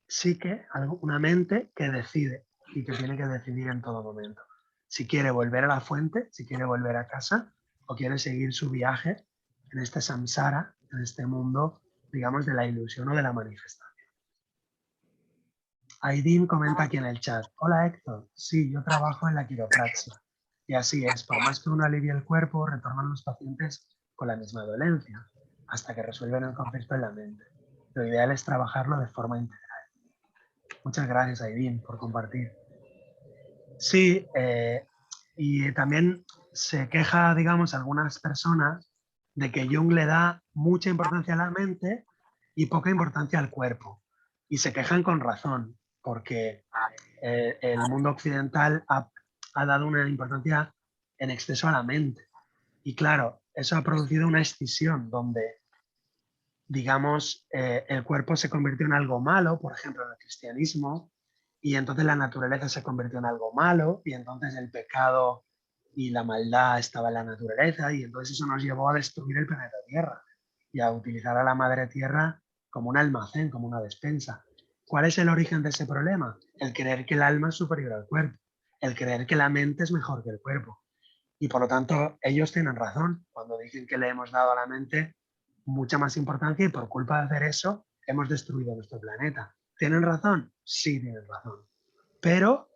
psique, una mente que decide y que tiene que decidir en todo momento. Si quiere volver a la fuente, si quiere volver a casa o quiere seguir su viaje en este samsara, en este mundo, digamos, de la ilusión o de la manifestación. Aidin comenta aquí en el chat, hola Héctor, sí, yo trabajo en la quiropraxia. Y así es, por más que uno alivie el cuerpo, retornan los pacientes con la misma dolencia, hasta que resuelven el conflicto en la mente. Lo ideal es trabajarlo de forma integral. Muchas gracias, Aidin, por compartir. Sí, y también se queja, digamos, algunas personas de que Jung le da mucha importancia a la mente y poca importancia al cuerpo. Y se quejan con razón, porque el mundo occidental ha dado una importancia en exceso a la mente. Y claro, eso ha producido una escisión donde, digamos, el cuerpo se convirtió en algo malo, por ejemplo, en el cristianismo, y entonces la naturaleza se convirtió en algo malo, y entonces el pecado y la maldad estaba en la naturaleza, y entonces eso nos llevó a destruir el planeta Tierra y a utilizar a la madre Tierra como un almacén, como una despensa. ¿Cuál es el origen de ese problema? El creer que el alma es superior al cuerpo, el creer que la mente es mejor que el cuerpo. Y por lo tanto, ellos tienen razón cuando dicen que le hemos dado a la mente mucha más importancia y por culpa de hacer eso hemos destruido nuestro planeta. ¿Tienen razón? Sí, tienen razón. Pero,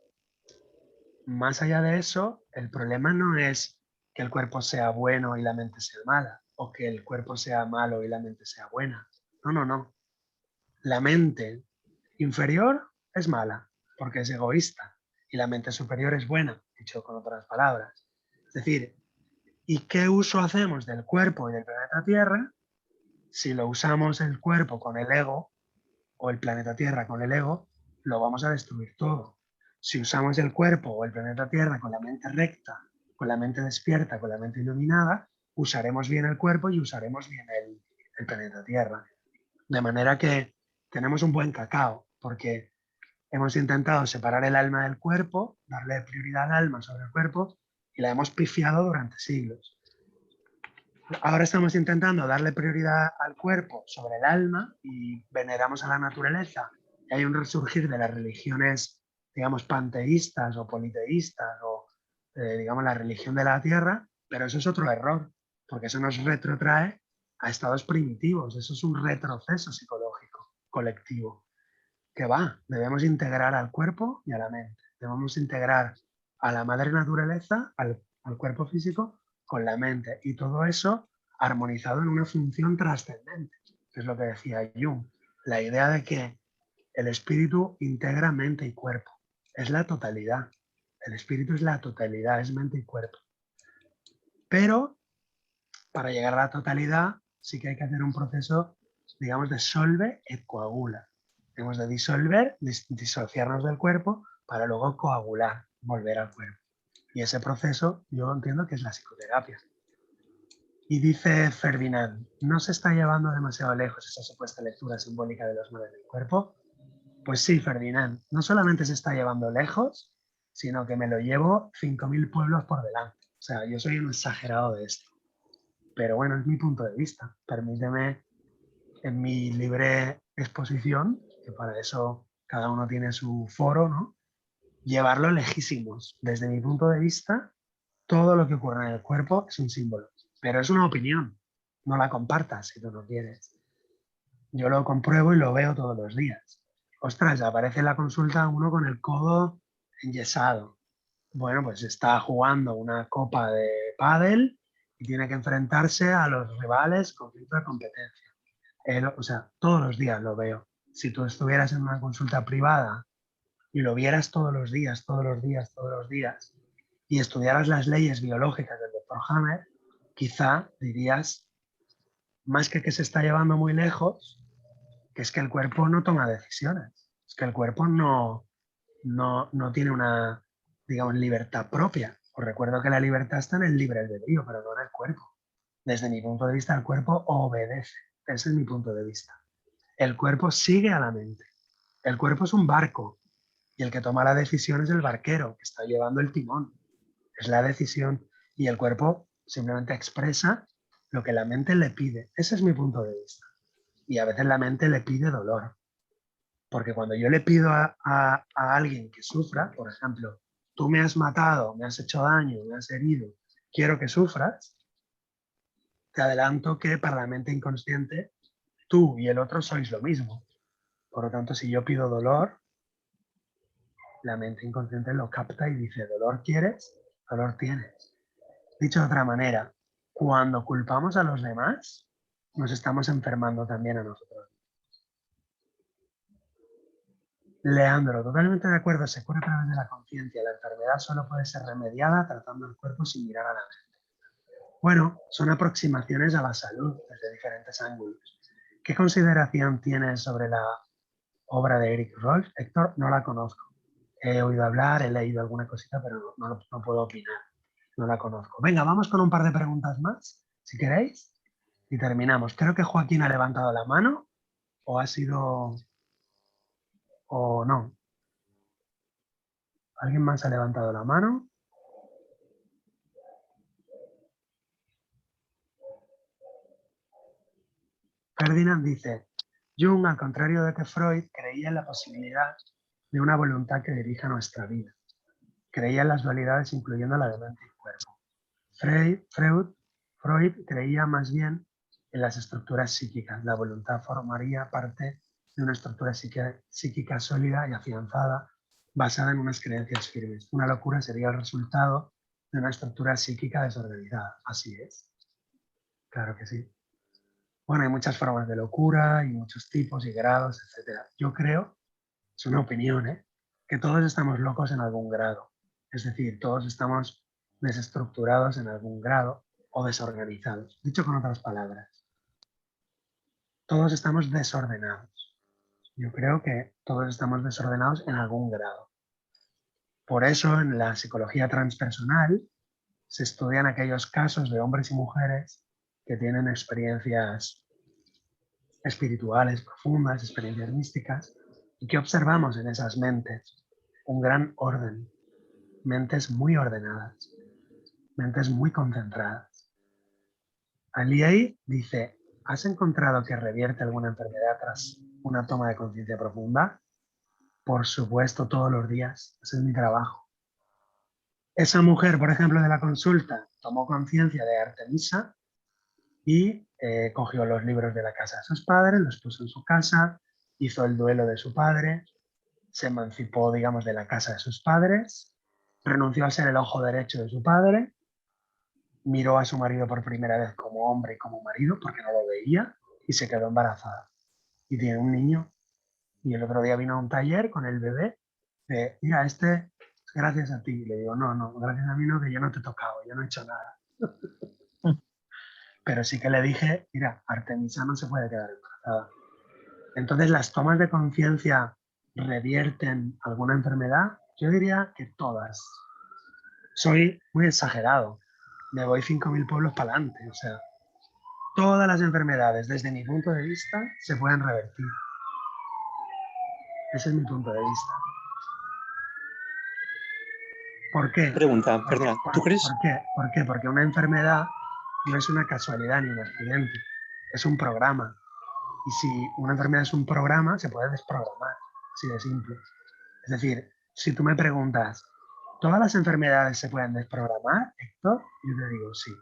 más allá de eso, el problema no es que el cuerpo sea bueno y la mente sea mala, o que el cuerpo sea malo y la mente sea buena. No, no, no. La mente inferior es mala, porque es egoísta, y la mente superior es buena, dicho con otras palabras. Es decir, ¿y qué uso hacemos del cuerpo y del planeta Tierra? Si lo usamos el cuerpo con el ego, o el planeta Tierra con el ego, lo vamos a destruir todo. Si usamos el cuerpo o el planeta Tierra con la mente recta, con la mente despierta, con la mente iluminada, usaremos bien el cuerpo y usaremos bien el planeta Tierra. De manera que tenemos un buen cacao, porque hemos intentado separar el alma del cuerpo, darle prioridad al alma sobre el cuerpo, y la hemos pifiado durante siglos. Ahora estamos intentando darle prioridad al cuerpo sobre el alma y veneramos a la naturaleza. Y hay un resurgir de las religiones, digamos, panteístas o politeístas o, digamos, la religión de la tierra, pero eso es otro error, porque eso nos retrotrae a estados primitivos. Eso es un retroceso psicológico colectivo. Que va, debemos integrar al cuerpo y a la mente. Debemos integrar a la madre naturaleza, al cuerpo físico, con la mente. Y todo eso armonizado en una función trascendente, que es lo que decía Jung. La idea de que el espíritu integra mente y cuerpo. Es la totalidad. El espíritu es la totalidad, es mente y cuerpo. Pero para llegar a la totalidad sí que hay que hacer un proceso, digamos, de solve et coagula. Hemos de disolver, disociarnos del cuerpo para luego coagular, volver al cuerpo. Y ese proceso yo entiendo que es la psicoterapia. Y dice Ferdinand, ¿no se está llevando demasiado lejos esa supuesta lectura simbólica de los mares del cuerpo? Pues sí, Ferdinand, no solamente se está llevando lejos, sino que me lo llevo 5.000 pueblos por delante. O sea, yo soy un exagerado de esto. Pero bueno, es mi punto de vista. Permíteme, en mi libre exposición, que para eso cada uno tiene su foro, ¿no? Llevarlo lejísimos. Desde mi punto de vista, todo lo que ocurre en el cuerpo es un símbolo. Pero es una opinión. No la compartas si tú no quieres. Yo lo compruebo y lo veo todos los días. Ostras, aparece en la consulta uno con el codo enyesado. Bueno, pues está jugando una copa de pádel y tiene que enfrentarse a los rivales, conflicto de competencia. O sea, todos los días lo veo. Si tú estuvieras en una consulta privada y lo vieras todos los días, todos los días, todos los días, y estudiaras las leyes biológicas del Dr. Hammer, quizá dirías, más que se está llevando muy lejos, que es que el cuerpo no toma decisiones. Es que el cuerpo no tiene una, digamos, libertad propia. Os recuerdo que la libertad está en el libre albedrío, pero no en el cuerpo. Desde mi punto de vista, el cuerpo obedece. Ese es mi punto de vista. El cuerpo sigue a la mente. El cuerpo es un barco y el que toma la decisión es el barquero, que está llevando el timón. Es la decisión y el cuerpo simplemente expresa lo que la mente le pide. Ese es mi punto de vista. Y a veces la mente le pide dolor. Porque cuando yo le pido a alguien que sufra, por ejemplo, tú me has matado, me has hecho daño, me has herido, quiero que sufras, te adelanto que para la mente inconsciente tú y el otro sois lo mismo. Por lo tanto, si yo pido dolor, la mente inconsciente lo capta y dice, dolor quieres, dolor tienes. Dicho de otra manera, cuando culpamos a los demás, nos estamos enfermando también a nosotros. Leandro, totalmente de acuerdo, se cura a través de la conciencia. La enfermedad solo puede ser remediada tratando el cuerpo sin mirar a la mente. Bueno, son aproximaciones a la salud desde diferentes ángulos. ¿Qué consideración tienes sobre la obra de Eric Rolf? Héctor, no la conozco. He oído hablar, he leído alguna cosita, pero no puedo opinar. No la conozco. Venga, vamos con un par de preguntas más, si queréis, y terminamos. Creo que Joaquín ha levantado la mano, o ha sido... o no. ¿Alguien más ha levantado la mano? Ferdinand dice, Jung, al contrario de que Freud, creía en la posibilidad de una voluntad que dirija nuestra vida. Creía en las dualidades incluyendo la de mente y cuerpo. Freud creía más bien en las estructuras psíquicas. La voluntad formaría parte de una estructura psíquica sólida y afianzada basada en unas creencias firmes. Una locura sería el resultado de una estructura psíquica desorganizada. Así es. Claro que sí. Bueno, hay muchas formas de locura y muchos tipos y grados, etc. Yo creo, es una opinión, que todos estamos locos en algún grado. Es decir, todos estamos desestructurados en algún grado o desorganizados. Dicho con otras palabras, todos estamos desordenados. Yo creo que todos estamos desordenados en algún grado. Por eso, en la psicología transpersonal se estudian aquellos casos de hombres y mujeres que tienen experiencias espirituales profundas, experiencias místicas, y que observamos en esas mentes un gran orden, mentes muy ordenadas, mentes muy concentradas. Aliei dice, ¿has encontrado que revierte alguna enfermedad tras una toma de conciencia profunda? Por supuesto, todos los días, ese es mi trabajo. Esa mujer, por ejemplo, de la consulta, tomó conciencia de Artemisa y cogió los libros de la casa de sus padres, los puso en su casa, hizo el duelo de su padre, se emancipó, digamos, de la casa de sus padres, renunció a ser el ojo derecho de su padre, miró a su marido por primera vez como hombre y como marido, porque no lo veía, y se quedó embarazada. Y tiene un niño. Y el otro día vino a un taller con el bebé, de, mira, gracias a ti. Y le digo, no, gracias a mí no, que yo no te he tocado, yo no he hecho nada. Pero sí que le dije, mira, Artemisa no se puede quedar embarazada. Entonces, ¿las tomas de conciencia revierten alguna enfermedad? Yo diría que todas. Soy muy exagerado. Me voy 5.000 pueblos para adelante. O sea, todas las enfermedades, desde mi punto de vista, se pueden revertir. Ese es mi punto de vista. ¿Por qué? Pregunta, perdona, ¿tú crees? ¿Por qué? Porque una enfermedad no es una casualidad ni un accidente, es un programa. Y si una enfermedad es un programa, se puede desprogramar, así de simple. Es decir, si tú me preguntas, ¿todas las enfermedades se pueden desprogramar, Héctor? Yo te digo sí.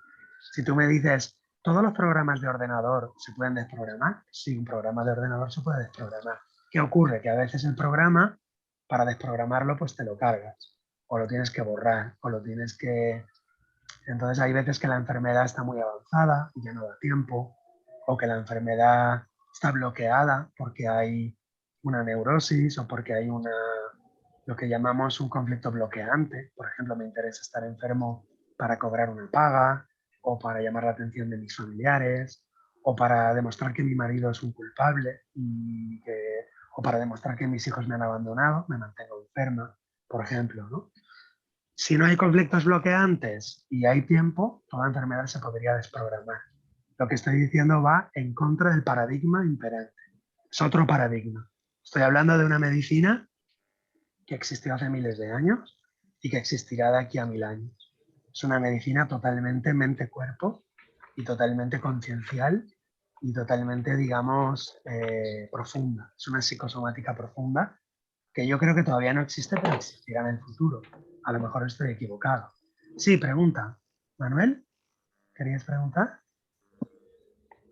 Si tú me dices, ¿todos los programas de ordenador se pueden desprogramar? Sí, un programa de ordenador se puede desprogramar. ¿Qué ocurre? Que a veces el programa, para desprogramarlo, pues te lo cargas, o lo tienes que borrar, o lo tienes que... Entonces hay veces que la enfermedad está muy avanzada y ya no da tiempo, o que la enfermedad está bloqueada porque hay una neurosis o porque hay lo que llamamos un conflicto bloqueante. Por ejemplo, me interesa estar enfermo para cobrar una paga, o para llamar la atención de mis familiares, o para demostrar que mi marido es un culpable, o para demostrar que mis hijos me han abandonado, me mantengo enferma, por ejemplo, ¿no? Si no hay conflictos bloqueantes y hay tiempo, toda enfermedad se podría desprogramar. Lo que estoy diciendo va en contra del paradigma imperante. Es otro paradigma. Estoy hablando de una medicina que existió hace miles de años y que existirá de aquí a 1000 años. Es una medicina totalmente mente-cuerpo y totalmente conciencial y totalmente, digamos, profunda. Es una psicosomática profunda que yo creo que todavía no existe, pero existirá en el futuro. A lo mejor estoy equivocado. Sí, pregunta. ¿Manuel? ¿Querías preguntar?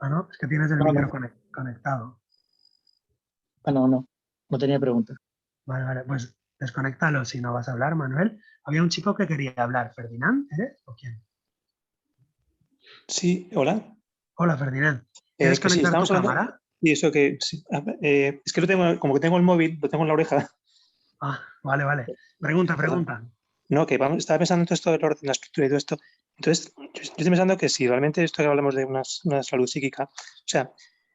Ah, no, es que tienes el micro conectado. Ah, no tenía pregunta. Vale, pues desconéctalo si no vas a hablar, Manuel. Había un chico que quería hablar. ¿Ferdinand eres o quién? Sí, hola. Hola, Ferdinand. ¿Quieres Que sí, conectar tu estamos hablando. cámara? Y eso que sí, es que lo tengo, como que tengo el móvil, lo tengo en la oreja. Ah, vale. Pregunta. No, que estaba pensando en todo esto del orden, la estructura y todo esto. Entonces, yo estoy pensando que si realmente esto que hablamos de una salud psíquica, o sea,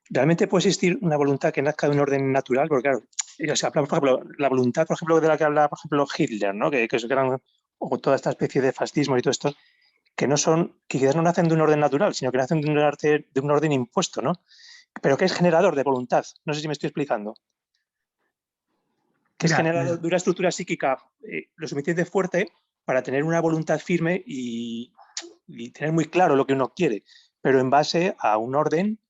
realmente puede existir una voluntad que nazca de un orden natural, porque claro, o sea, hablamos, por ejemplo, la voluntad, por ejemplo, de la que habla, por ejemplo, Hitler, ¿no? Que eran, o toda esta especie de fascismo y todo esto, que quizás no nacen de un orden natural, sino que nacen de un orden impuesto, ¿no? Pero que es generador de voluntad. No sé si me estoy explicando. Que es generador de una estructura psíquica lo suficientemente fuerte para tener una voluntad firme y tener muy claro lo que uno quiere, pero en base a un orden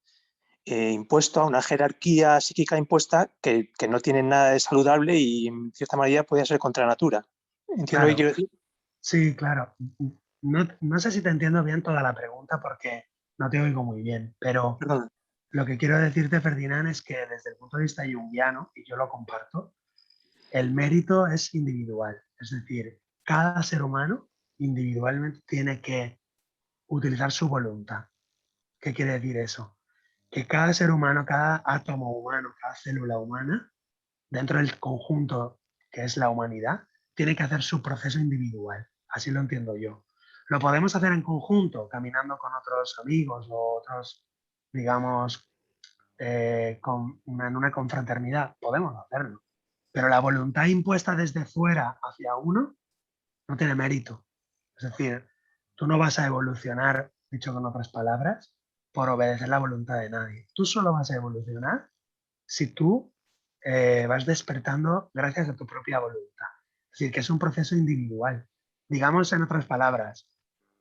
impuesto, a una jerarquía psíquica impuesta que no tiene nada de saludable y en cierta manera puede ser contra natura. ¿Entiendes lo que quiero decir? Sí, claro. No sé si te entiendo bien toda la pregunta porque no te oigo muy bien, pero Perdón. lo que quiero decirte, Ferdinand, es que desde el punto de vista junguiano, y yo lo comparto, el mérito es individual. Es decir, cada ser humano individualmente tiene que utilizar su voluntad. ¿Qué quiere decir eso? Que cada ser humano, cada átomo humano, cada célula humana, dentro del conjunto que es la humanidad, tiene que hacer su proceso individual. Así lo entiendo yo. Lo podemos hacer en conjunto, caminando con otros amigos o otros, digamos, en una confraternidad. Podemos hacerlo. Pero la voluntad impuesta desde fuera hacia uno no tiene mérito. Es decir, tú no vas a evolucionar, dicho con otras palabras, por obedecer la voluntad de nadie. Tú solo vas a evolucionar si tú vas despertando gracias a tu propia voluntad. Es decir, que es un proceso individual. Digamos en otras palabras,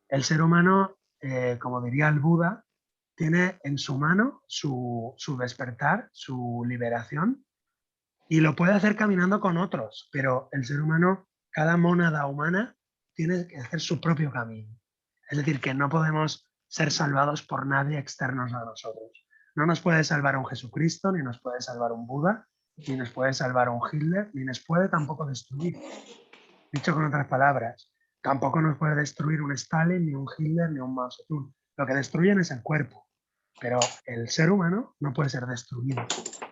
el ser humano, como diría el Buda, tiene en su mano su despertar, su liberación, y lo puede hacer caminando con otros, pero el ser humano, cada mónada humana, tiene que hacer su propio camino. Es decir, que no podemos ser salvados por nadie externos a nosotros. No nos puede salvar un Jesucristo, ni nos puede salvar un Buda, ni nos puede salvar un Hitler, ni nos puede tampoco destruir. Dicho con otras palabras, tampoco nos puede destruir un Stalin, ni un Hitler, ni un Mao Zedong. Lo que destruyen es el cuerpo, pero el ser humano no puede ser destruido.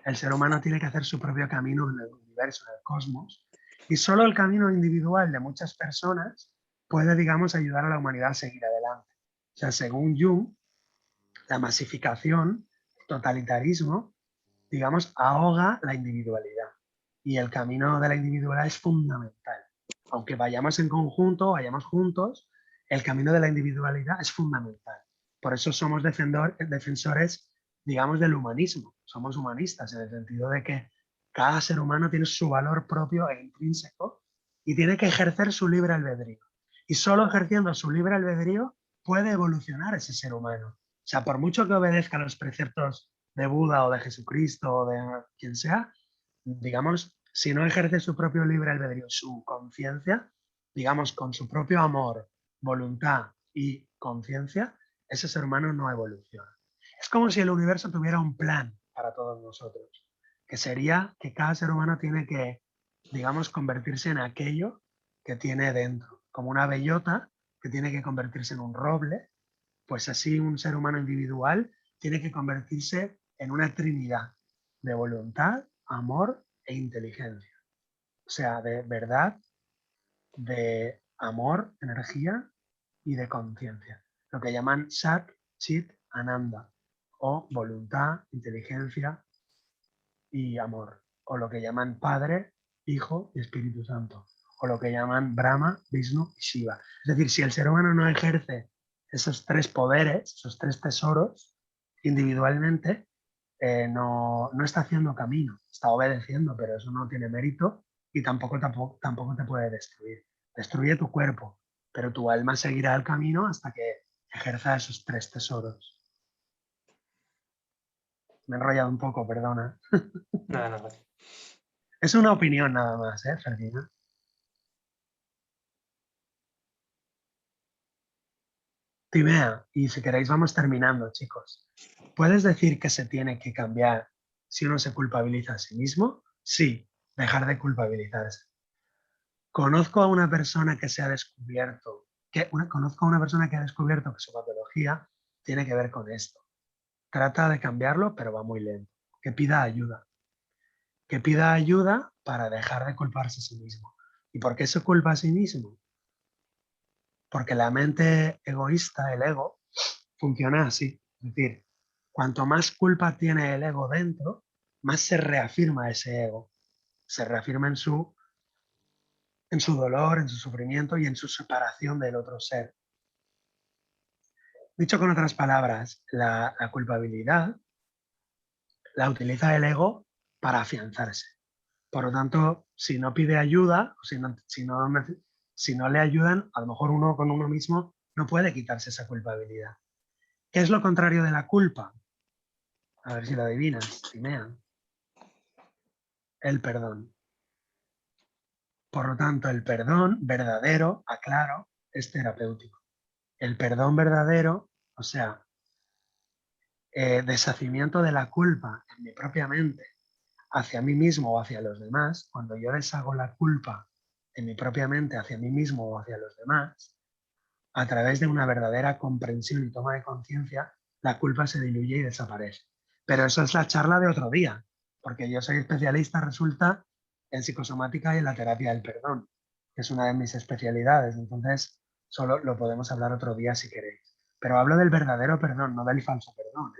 El ser humano tiene que hacer su propio camino en el universo, en el cosmos, y solo el camino individual de muchas personas puede, digamos, ayudar a la humanidad a seguir adelante. O sea, según Jung, la masificación, el totalitarismo, digamos, ahoga la individualidad. Y el camino de la individualidad es fundamental. Aunque vayamos en conjunto, vayamos juntos, el camino de la individualidad es fundamental. Por eso somos defensores, digamos, del humanismo. Somos humanistas en el sentido de que cada ser humano tiene su valor propio e intrínseco y tiene que ejercer su libre albedrío. Y solo ejerciendo su libre albedrío puede evolucionar ese ser humano. O sea, por mucho que obedezca los preceptos de Buda o de Jesucristo o de quien sea, digamos, si no ejerce su propio libre albedrío, su conciencia, digamos, con su propio amor, voluntad y conciencia, ese ser humano no evoluciona. Es como si el universo tuviera un plan para todos nosotros, que sería que cada ser humano tiene que, digamos, convertirse en aquello que tiene dentro, como una bellota que tiene que convertirse en un roble, pues así un ser humano individual tiene que convertirse en una trinidad de voluntad, amor e inteligencia. O sea, de verdad, de amor, energía y de conciencia. Lo que llaman Sat, Chit, Ananda, o voluntad, inteligencia y amor. O lo que llaman Padre, Hijo y Espíritu Santo. O lo que llaman Brahma, Vishnu y Shiva. Es decir, si el ser humano no ejerce esos tres poderes, esos tres tesoros, individualmente, no está haciendo camino, está obedeciendo, pero eso no tiene mérito y tampoco te puede destruir. Destruye tu cuerpo, pero tu alma seguirá el camino hasta que ejerza esos tres tesoros. Me he enrollado un poco, perdona. Nada, nada. Es una opinión nada más, Ferdinand? Timea, y si queréis vamos terminando, chicos. ¿Puedes decir que se tiene que cambiar si uno se culpabiliza a sí mismo? Sí, dejar de culpabilizarse. Conozco a una persona que se ha descubierto, conozco a una persona que ha descubierto que su patología tiene que ver con esto. Trata de cambiarlo, pero va muy lento. Que pida ayuda. Que pida ayuda para dejar de culparse a sí mismo. ¿Y por qué se culpa a sí mismo? Porque la mente egoísta, el ego, funciona así. Es decir, cuanto más culpa tiene el ego dentro, más se reafirma ese ego. Se reafirma en su dolor, en su sufrimiento y en su separación del otro ser. Dicho con otras palabras, la culpabilidad la utiliza el ego para afianzarse. Por lo tanto, si no pide ayuda, o si no le ayudan, a lo mejor uno con uno mismo no puede quitarse esa culpabilidad. ¿Qué es lo contrario de la culpa? A ver si lo adivinas, Timea. El perdón. Por lo tanto, el perdón verdadero, aclaro, es terapéutico. El perdón verdadero, o sea, deshacimiento de la culpa en mi propia mente hacia mí mismo o hacia los demás, cuando yo deshago la culpa en mi propia mente hacia mí mismo o hacia los demás, a través de una verdadera comprensión y toma de conciencia, la culpa se diluye y desaparece. Pero eso es la charla de otro día, porque yo soy especialista, resulta, en psicosomática y en la terapia del perdón, que es una de mis especialidades, entonces solo lo podemos hablar otro día si queréis. Pero hablo del verdadero perdón, no del falso perdón.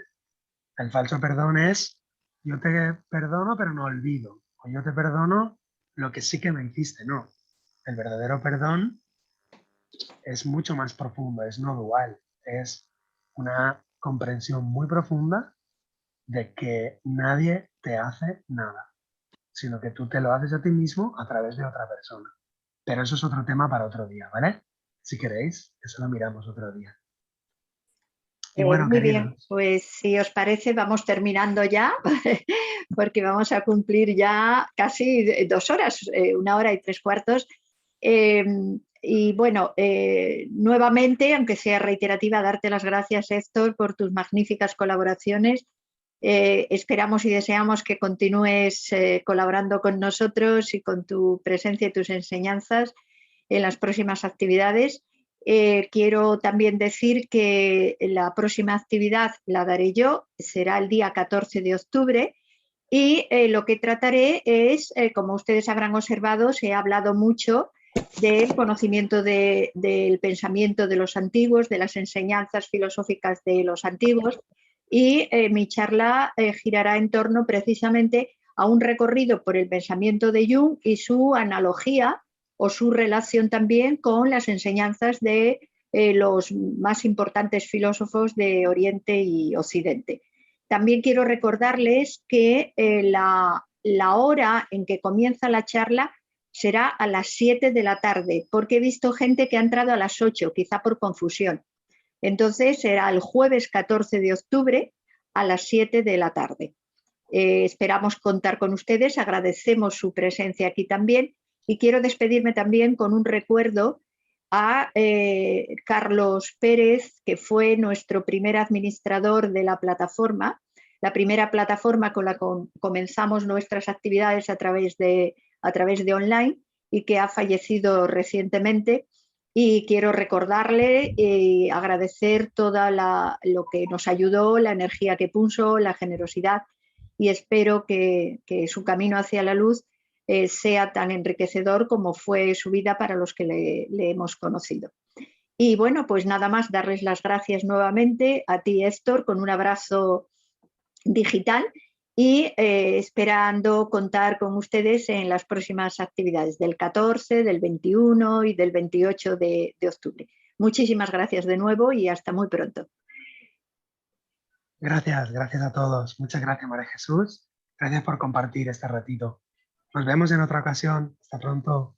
El falso perdón es, yo te perdono pero no olvido, o yo te perdono lo que sí que me hiciste, no. El verdadero perdón es mucho más profundo, es no dual, es una comprensión muy profunda de que nadie te hace nada, sino que tú te lo haces a ti mismo a través de otra persona. Pero eso es otro tema para otro día, ¿vale? Si queréis, eso lo miramos otro día. Y bueno, muy queridos, bien, pues si os parece vamos terminando ya, porque vamos a cumplir ya casi 2 horas, 1 hora y 3 cuartos. Y bueno, nuevamente, aunque sea reiterativa, darte las gracias, Héctor, por tus magníficas colaboraciones. Esperamos y deseamos que continúes colaborando con nosotros y con tu presencia y tus enseñanzas en las próximas actividades. Quiero también decir que la próxima actividad la daré yo, será el día 14 de octubre y lo que trataré es, como ustedes habrán observado, se ha hablado mucho del conocimiento del pensamiento de los antiguos, de las enseñanzas filosóficas de los antiguos, y mi charla girará en torno precisamente a un recorrido por el pensamiento de Jung y su analogía o su relación también con las enseñanzas de los más importantes filósofos de Oriente y Occidente. También quiero recordarles que la hora en que comienza la charla será a las 7 de la tarde, porque he visto gente que ha entrado a las 8, quizá por confusión. Entonces será el jueves 14 de octubre a las 7 de la tarde. Esperamos contar con ustedes, agradecemos su presencia aquí también y quiero despedirme también con un recuerdo a Carlos Pérez, que fue nuestro primer administrador de la plataforma, la primera plataforma con la que comenzamos nuestras actividades a través de online y que ha fallecido recientemente. Y quiero recordarle y agradecer todo lo que nos ayudó, la energía que puso, la generosidad, y espero que su camino hacia la luz sea tan enriquecedor como fue su vida para los que le hemos conocido. Y bueno, pues nada más, darles las gracias nuevamente a ti, Héctor, con un abrazo digital y esperando contar con ustedes en las próximas actividades del 14, del 21 y del 28 de octubre. Muchísimas gracias de nuevo y hasta muy pronto. Gracias a todos. Muchas gracias, María Jesús. Gracias por compartir este ratito. Nos vemos en otra ocasión. Hasta pronto.